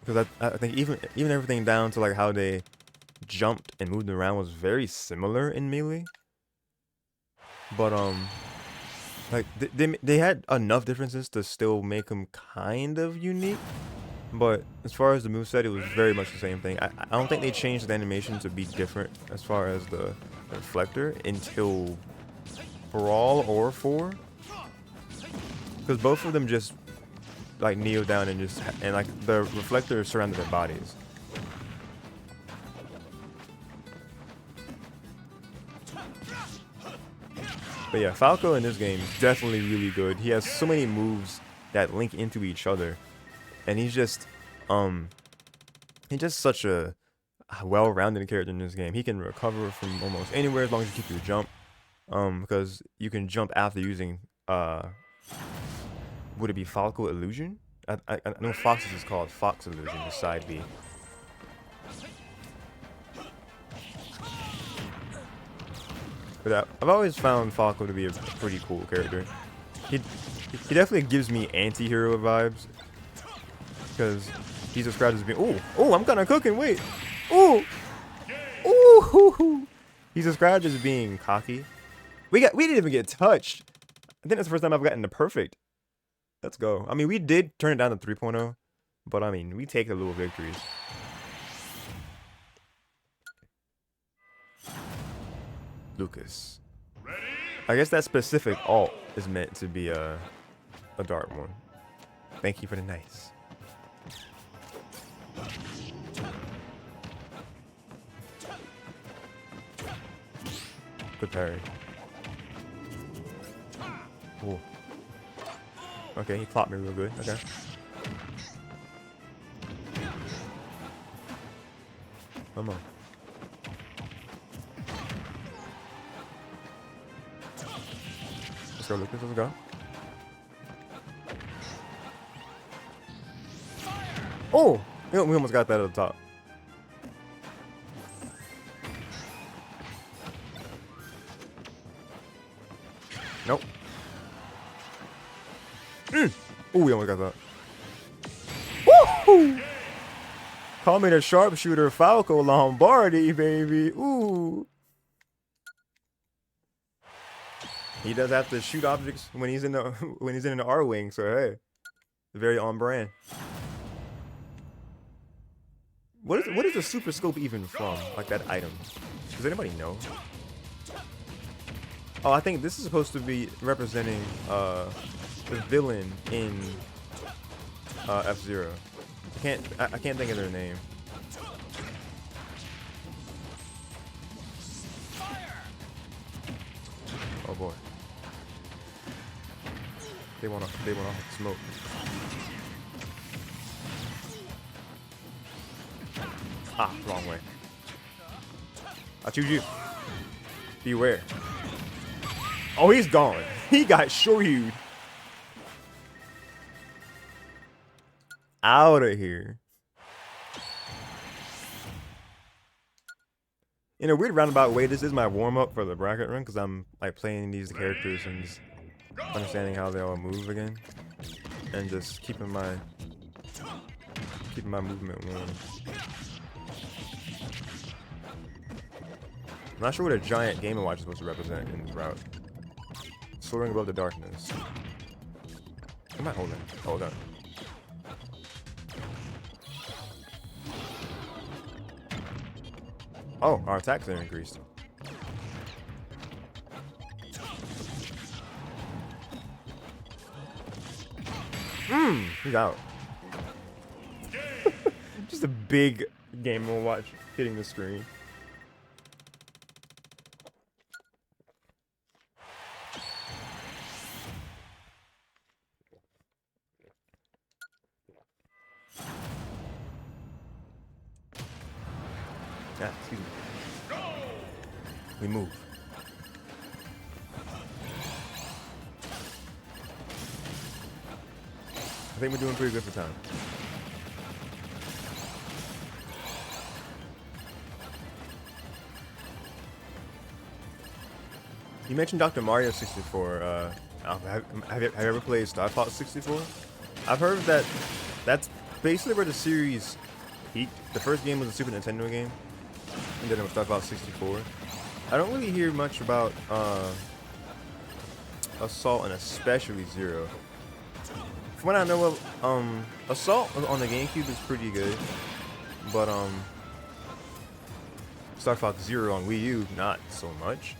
Because I think even everything down to like how they jumped and moved around was very similar in Melee. But like they had enough differences to still make them kind of unique. But as far as the moveset, it was very much the same thing. I don't think they changed the animation to be different as far as the reflector until Brawl or 4. Because both of them just like kneel down and like the reflector surrounded their bodies. But yeah, Falco in this game is definitely really good. He has so many moves that link into each other. And he's just such a well-rounded character in this game. He can recover from almost anywhere as long as you keep your jump. Because you can jump after using would it be Falco Illusion? I know Fox's is called Fox Illusion, the side B. But I've always found Falco to be a pretty cool character. He definitely gives me anti-hero vibes. Because he's described as being, oh, I'm kind of cooking, wait. Ooh. He's described as being cocky. We didn't even get touched. I think that's the first time I've gotten the perfect. Let's go. I mean, we did turn it down to 3.0, but I mean, we take the little victories. Lucas. Ready? I guess that specific alt is meant to be a dark one. Thank you for the nice. Good parry. Ooh. Okay, he clocked me real good. Okay. Come on. Let's go, Lucas. Let's go. Oh! We almost got that at the top. Nope. Ooh, we almost got that. Woohoo! Call me the sharpshooter Falco Lombardi, baby. Ooh. He does have to shoot objects when he's in the R-wing, so hey, very on brand. What is the super scope even from? Like that item? Does anybody know? Oh, I think this is supposed to be representing the villain in F-Zero. I can't think of their name. Oh boy. They wanna smoke. Ah, wrong way. I choose you. Beware. Oh, he's gone. He got shoryu'd. Out of here. In a weird roundabout way, this is my warm-up for the bracket run because I'm like playing these characters and just understanding how they all move again, and just keeping my movement warm. I'm not sure what a giant Game & Watch is supposed to represent in the route. Soaring above the darkness. What am I holding? Hold on. Oh, our attacks are increased. He's out. Just a big Game & Watch hitting the screen. Yeah, excuse me. We move. I think we're doing pretty good for time. You mentioned Dr. Mario 64. Have you ever played Star Fox 64? I've heard that that's basically where the series peaked. The first game was a Super Nintendo game, and then it was Star Fox 64. I don't really hear much about Assault and especially Zero. From what I know of, Assault on the GameCube is pretty good, but Star Fox Zero on Wii U, not so much.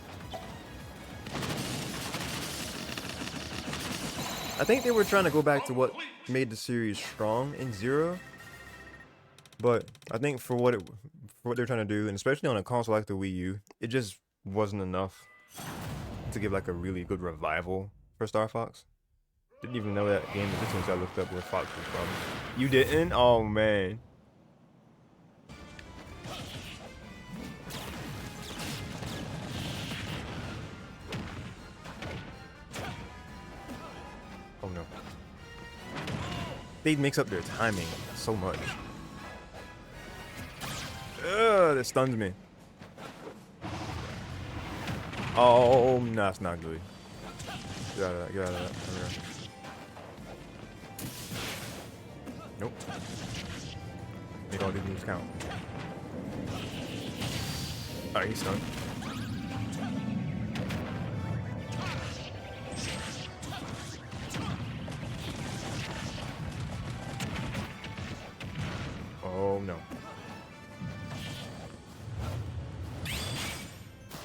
I think they were trying to go back to what made the series strong in Zero, but I think for what they're trying to do, and especially on a console like the Wii U, it just wasn't enough to give like a really good revival for Star Fox. Didn't even know that game existed until I looked up where Fox was from. You didn't? Oh man. Oh no. They mix up their timing so much. Ugh, that stuns me. Oh, no, that's not good. Get out of that, get out of that. Okay. Nope. Make all these moves count. Alright, he's stunned. Oh no.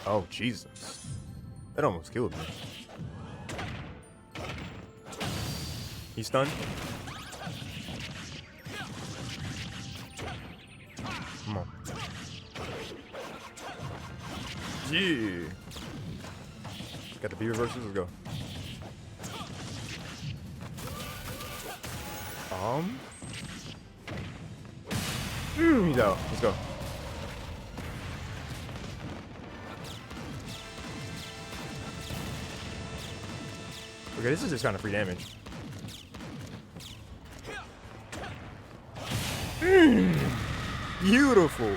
Oh Jesus. That almost killed me. He's stunned. Come on. Yeah. Got the B reverses, let's go. He's out. Let's go. Okay, this is just kind of free damage. Beautiful.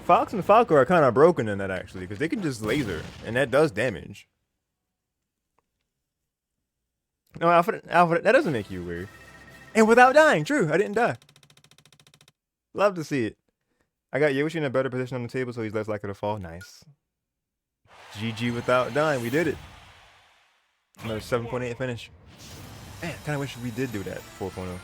Fox and Falco are kind of broken in that actually, because they can just laser, and that does damage. No, Alfred, that doesn't make you weird. And without dying, true, I didn't die. Love to see it. I got Yoshi in a better position on the table, so he's less likely to fall. Nice. GG without dying, we did it. Another 7.8 finish. Man, kind of wish we did do that 4.0.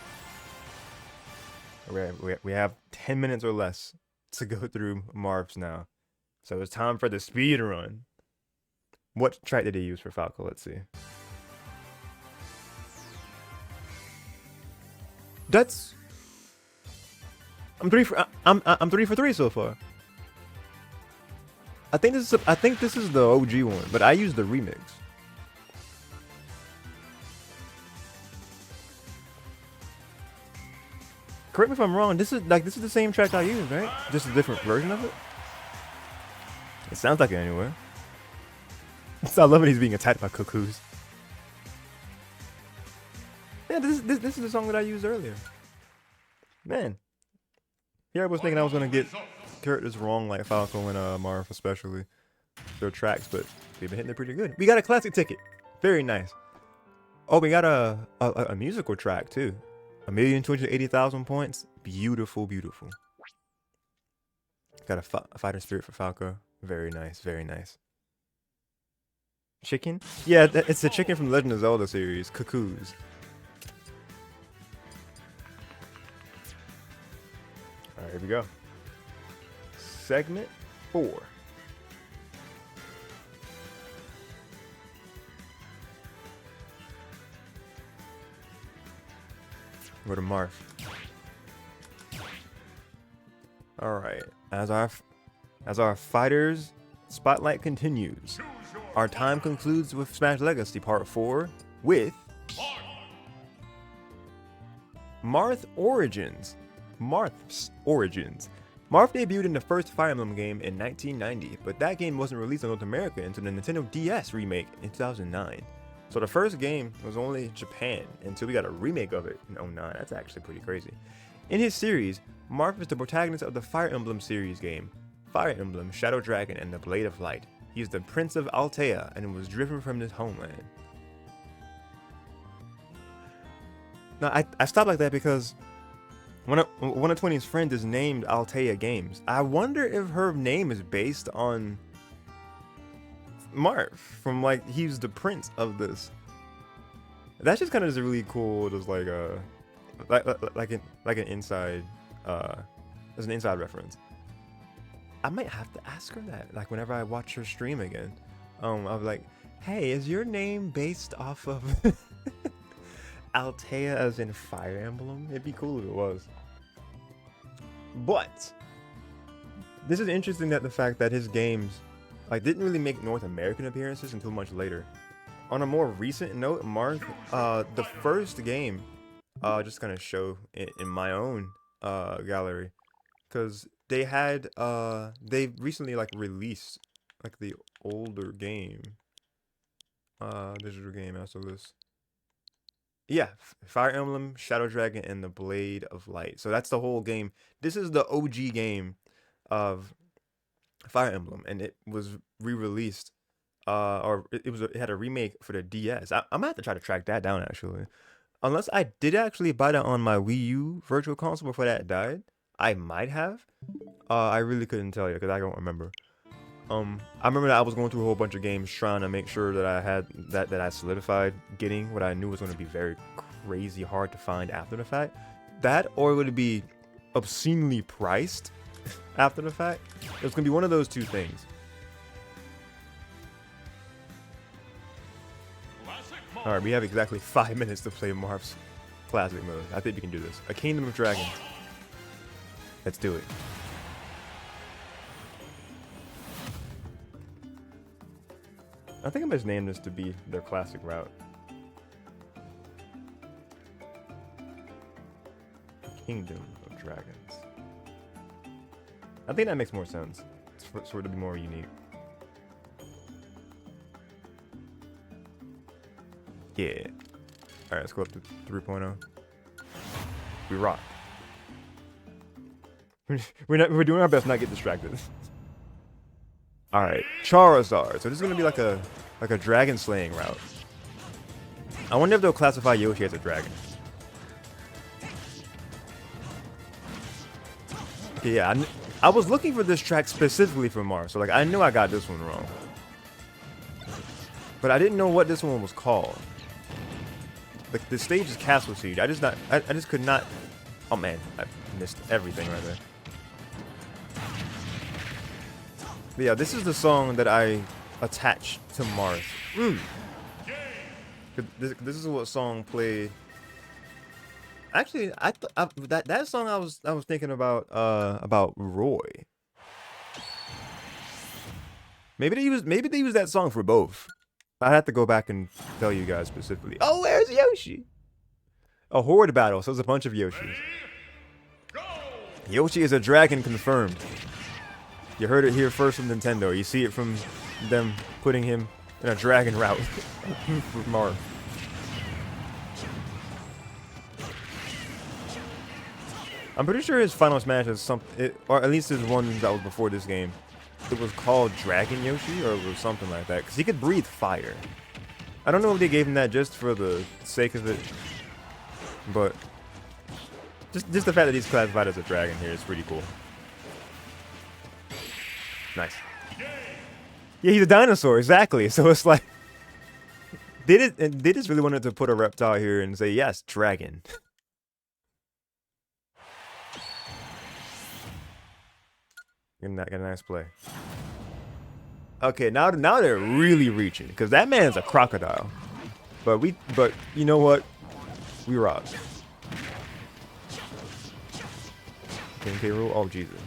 We have 10 minutes or less to go through Marth's now. So it's time for the speed run. What trait did he use for Falco? Let's see. That's... I'm 3 for 3 so far. I think this is the OG one, but I used the remix. Correct me if I'm wrong. This is the same track I used, right? Just a different version of it. It sounds like it anyway. I love it. He's being attacked by cuckoos. Yeah, this is the song that I used earlier. Man, here I was thinking I was gonna get characters wrong like Falco and Marth especially their tracks, but they've been hitting it pretty good. We got a classic ticket. Very nice. Oh, we got a musical track too. 1,280,000 points. Beautiful, beautiful. Got a fighter spirit for Falco. Very nice, very nice. Chicken? Yeah, it's the chicken from the Legend of Zelda series. Cuckoos. Alright, here we go. Segment 4. Go to Marth. Alright, as our fighters spotlight continues, our time concludes with Smash Legacy Part 4 with Marth's Origins. Marth debuted in the first Fire Emblem game in 1990, but that game wasn't released in North America until the Nintendo DS remake in 2009. So the first game was only Japan until we got a remake of it in 2009. That's actually pretty crazy. In his series, Marth is the protagonist of the Fire Emblem series game, Fire Emblem, Shadow Dragon, and the Blade of Light. He is the Prince of Altea and was driven from his homeland. Now, I stopped like that because one of 20's friends is named Altea Games. I wonder if her name is based on Marth from like he's the prince of this. That's just kind of just a really cool, just like an inside as an inside reference. I might have to ask her that, like whenever I watch her stream again. I'll be like, hey, is your name based off of Altea as in Fire Emblem? It'd be cool if it was. But this is interesting that the fact that his games like didn't really make North American appearances until much later. On a more recent note, Marth, the first game, just gonna show it in my own gallery, because they had they recently like released like the older game, digital game after this. Yeah, Fire Emblem, Shadow Dragon, and the Blade of Light. So that's the whole game. This is the OG game of Fire Emblem, and it was re-released, it had a remake for the DS. I'm gonna have to try to track that down actually, unless I did actually buy that on my Wii U Virtual Console before that died. I might have. I really couldn't tell you because I don't remember. I remember that I was going through a whole bunch of games trying to make sure that I had that I solidified getting what I knew was going to be very crazy hard to find after the fact. That, or would it be obscenely priced after the fact? It was going to be one of those two things. Alright, we have exactly 5 minutes to play Marth's classic mode. I think we can do this. A Kingdom of Dragons. Let's do it. I think I'm just naming this to be their classic route. Kingdom of Dragons. I think that makes more sense. It's for it to be more unique. Yeah. Alright, let's go up to 3.0. We rock. We're doing our best not to get distracted. Alright, Charizard. So this is gonna be like a dragon slaying route. I wonder if they'll classify Yoshi as a dragon. Okay, yeah, I was looking for this track specifically for Marth, so like I knew I got this one wrong. But I didn't know what this one was called. Like the stage is Castle Siege. I just could not. Oh man, I missed everything right there. But yeah, this is the song that I attached to Marth. This is what song played. Actually, that song I was thinking about Roy. maybe they use that song for both. I have to go back and tell you guys specifically. Oh, where's Yoshi? A horde battle, so it's a bunch of Yoshis. Yoshi is a dragon confirmed. You heard it here first from Nintendo. You see it from them putting him in a dragon route for Marth. I'm pretty sure his final smash is something, or at least his one that was before this game. It was called Dragon Yoshi, or it was something like that, because he could breathe fire. I don't know if they gave him that just for the sake of it, but just the fact that he's classified as a dragon here is pretty cool. Nice. Yeah, he's a dinosaur, exactly. So it's like they just really wanted to put a reptile here and say yes, dragon. Get a nice play. Okay, now they're really reaching, because that man's a crocodile. But you know what? We rock. 10K rule? Oh Jesus.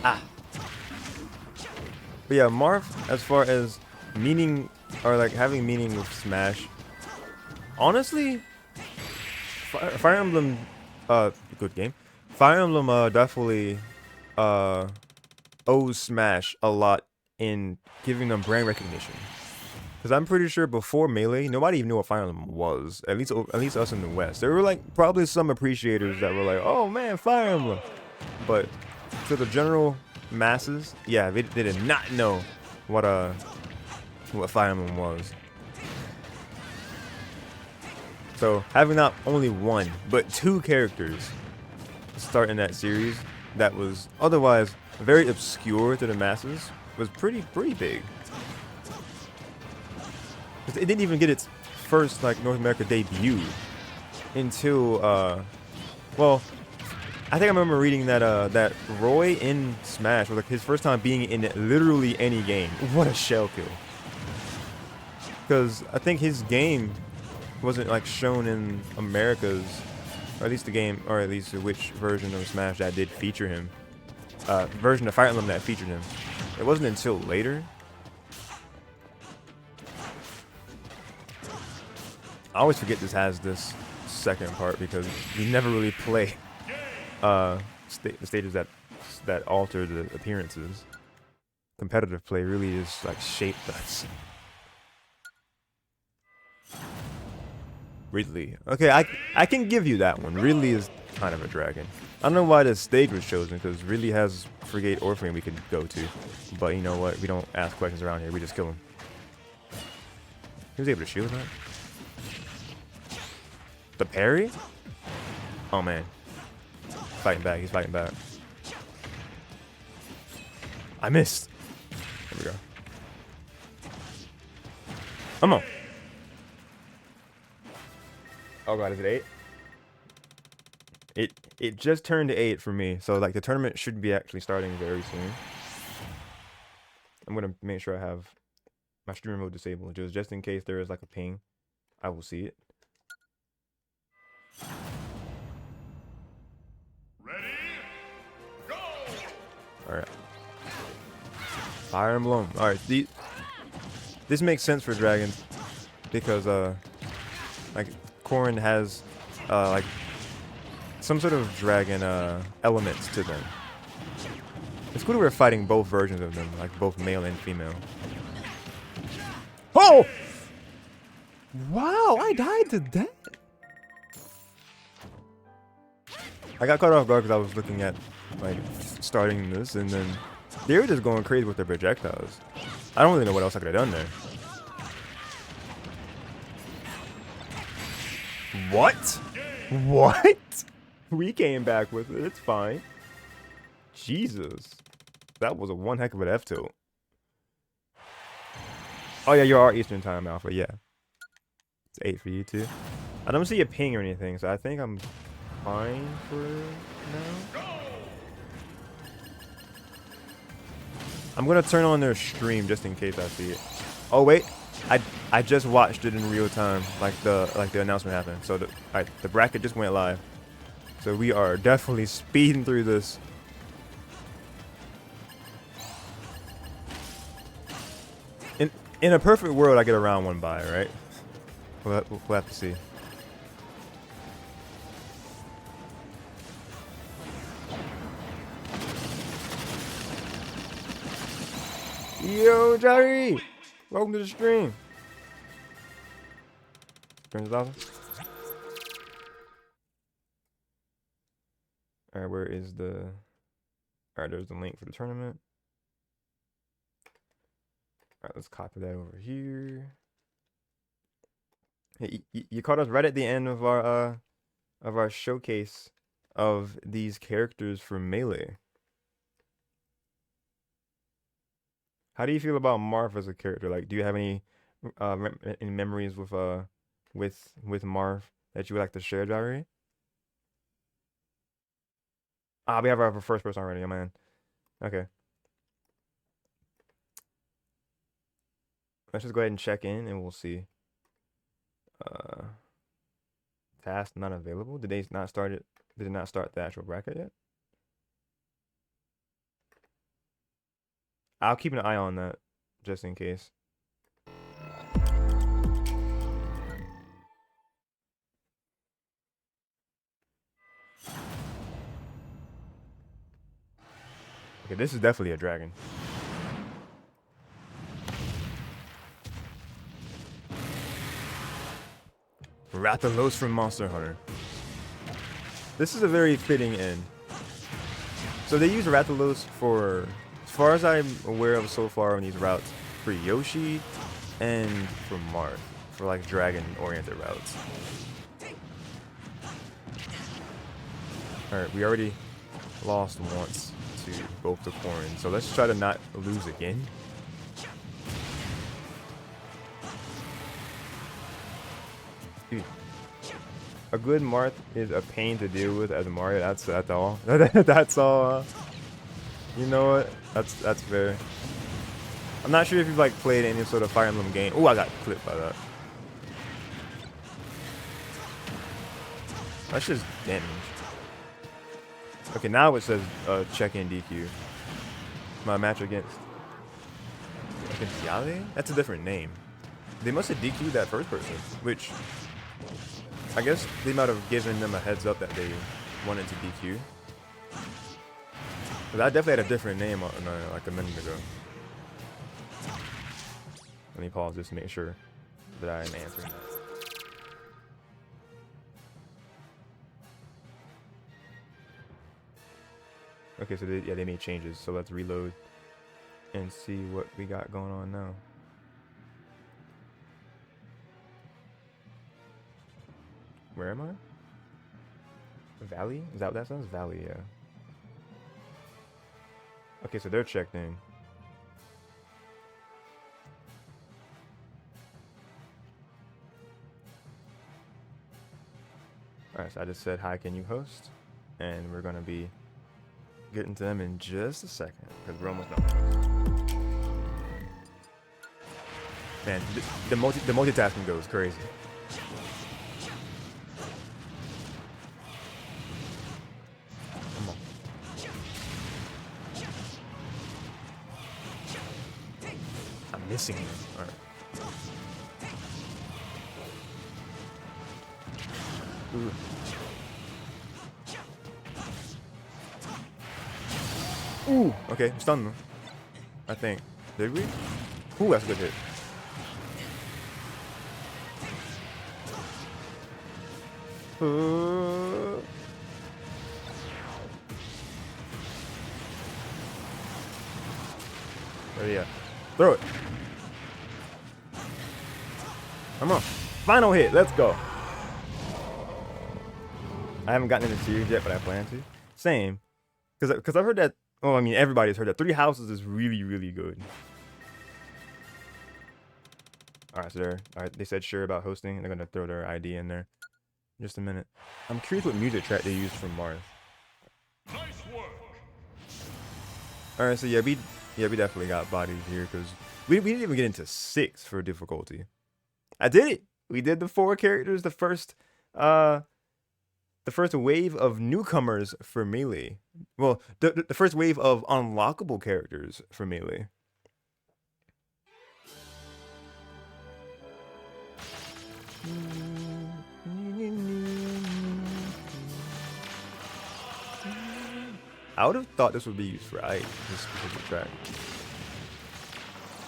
Ah. But yeah, Marth, as far as meaning, or like having meaning with Smash, honestly, Fire Emblem, good game. Fire Emblem definitely owes Smash a lot in giving them brand recognition. Because I'm pretty sure before Melee, nobody even knew what Fire Emblem was. At least us in the West. There were like probably some appreciators that were like, "Oh man, Fire Emblem," but to the general masses, yeah, they did not know what Fire Emblem was. So having not only one but two characters start in that series that was otherwise very obscure to the masses was pretty big. It didn't even get its first like North America debut until well, I think I remember reading that that Roy in Smash was like his first time being in literally any game. What a shell kill! Because I think his game wasn't like shown in America's, or at least the game, or at least which version of Smash that did feature him. Version of Fire Emblem that featured him. It wasn't until later. I always forget this has this second part because we never really play the stages that alter the appearances. Competitive play really is like shaped us. Ridley. Okay, I can give you that one. Ridley is kind of a dragon. I don't know why this stage was chosen, because Ridley has Frigate Orphan we could go to. But you know what? We don't ask questions around here. We just kill him. He was able to shield that? The parry? Oh man. Fighting back. He's fighting back. I missed. There we go. Come on. Oh god, is it 8? It just turned 8 for me, so like the tournament should be actually starting very soon. I'm gonna make sure I have my streamer mode disabled, just in case there is like a ping. I will see it. Ready? Go! Alright. Fire Emblem. Alright, this makes sense for dragons because like Corrin has like some sort of dragon elements to them. It's cool that we're fighting both versions of them, like both male and female. Oh! Wow, I died to that. I got caught off guard because I was looking at like starting this, and then they were just going crazy with their projectiles. I don't really know what else I could have done there. What? What? We came back with it. It's fine. Jesus. That was a one heck of an F tilt. Oh yeah, you are Eastern time, Alpha. Yeah. It's 8 for you too. I don't see a ping or anything, so I think I'm fine for now. I'm gonna turn on their stream just in case I see it. Oh wait, I just watched it in real time, like the announcement happened. So the bracket just went live. So we are definitely speeding through this. In a perfect world, I get a round 1 bye, right? We'll have to see. Yo, Jerry! Welcome to the stream. $300,000. All right, where is the? All right, there's the link for the tournament. All right, let's copy that over here. Hey, you caught us right at the end of our showcase of these characters for Melee. How do you feel about Marth as a character? Like, do you have any memories with Marth that you would like to share, Jari? Ah, we have our first person already, man. Okay. Let's just go ahead and check in, and we'll see. Task not available. Did they not start it? Did they not start the actual bracket yet? I'll keep an eye on that, just in case. Okay, this is definitely a dragon. Rathalos from Monster Hunter. This is a very fitting end. So they use Rathalos for, as far as I'm aware of so far on these routes, for Yoshi and for Marth, for like dragon-oriented routes. Alright, we already lost once to both the corn, so let's try to not lose again. Dude, a good Marth is a pain to deal with as a Mario. That's all. That's all. You know what? That's fair. I'm not sure if you've like played any sort of Fire Emblem game. Oh, I got clipped by that. That's just damage. Okay, now it says check-in DQ. My match against Yale? That's a different name. They must have DQ'd that first person, which I guess they might have given them a heads up that they wanted to DQ. But I definitely had a different name like a minute ago. Let me pause this to make sure that I am answering that. Okay, so they made changes. So let's reload and see what we got going on now. Where am I? Valley? Is that what that says? Valley, yeah. Okay, so they're checked in. Alright, so I just said, hi, can you host? And we're going to be getting to them in just a second, because we're almost done. Man, the multitasking goes crazy. Come on. I'm missing him. All right. Ooh. Ooh, okay, stunned them. I think. Did we? Ooh, that's a good hit. Oh yeah. Throw it. Come on. Final hit. Let's go. I haven't gotten into series yet, but I plan to. Same. Because I've heard that. Well, I mean, everybody's heard that 3 houses is really, really good. All right, so they said sure about hosting. And they're gonna throw their ID in there. Just a minute. I'm curious what music track they used for Marth. Nice work. All right, so yeah, we definitely got bodies here because we didn't even get into 6 for difficulty. I did it. We did the 4 characters. The first wave of newcomers for Melee. Well, the first wave of unlockable characters for Melee. I would have thought this would be used for Ike, this specific track.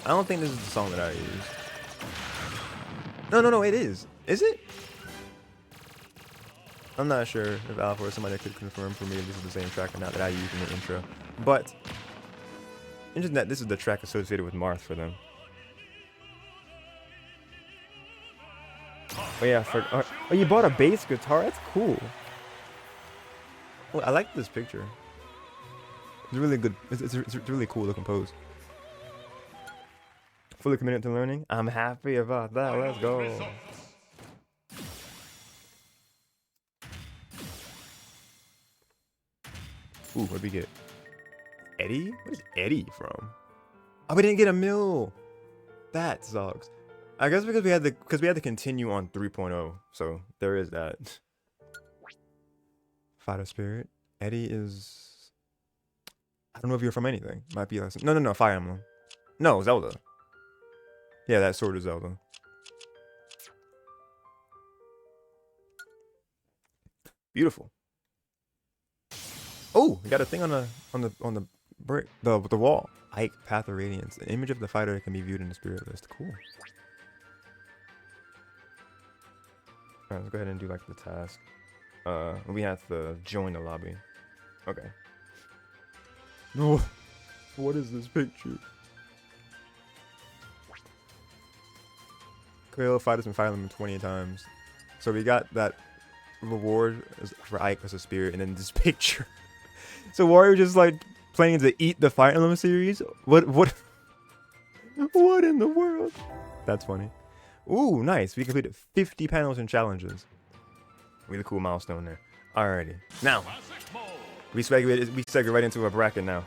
I don't think this is the song that I use. No, it is. Is it? I'm not sure if Alpha or somebody could confirm for me if this is the same track or not that I used in the intro. But, interesting that this is the track associated with Marth for them. Oh yeah, oh, you bought a bass guitar? That's cool. Well, I like this picture. It's really good. It's really cool to compose. Fully committed to learning. I'm happy about that. Let's go. Ooh, what'd we get? Eddie? Where's Eddie from? Oh, we didn't get a mill. That sucks. I guess because we had to continue on 3.0, so there is that. Fighter Spirit. Eddie is. I don't know if you're from anything. Might be like no, Fire Emblem. No, Zelda. Yeah, that sword is Zelda. Beautiful. Oh, we got a thing on the brick, the wall. Ike, Path of Radiance. An image of the fighter can be viewed in the spirit list. Cool. Alright, let's go ahead and do like the task. We have to join the lobby. Okay. No. What is this picture? Kill fighters and fight them 20 times. So we got that reward for Ike as a spirit, and then this picture. So Wario just like planning to eat the Fire Emblem series? What in the world? That's funny. Ooh, nice. We completed 50 panels and challenges. Really cool milestone there. Alrighty. Now, we segue right into a bracket now.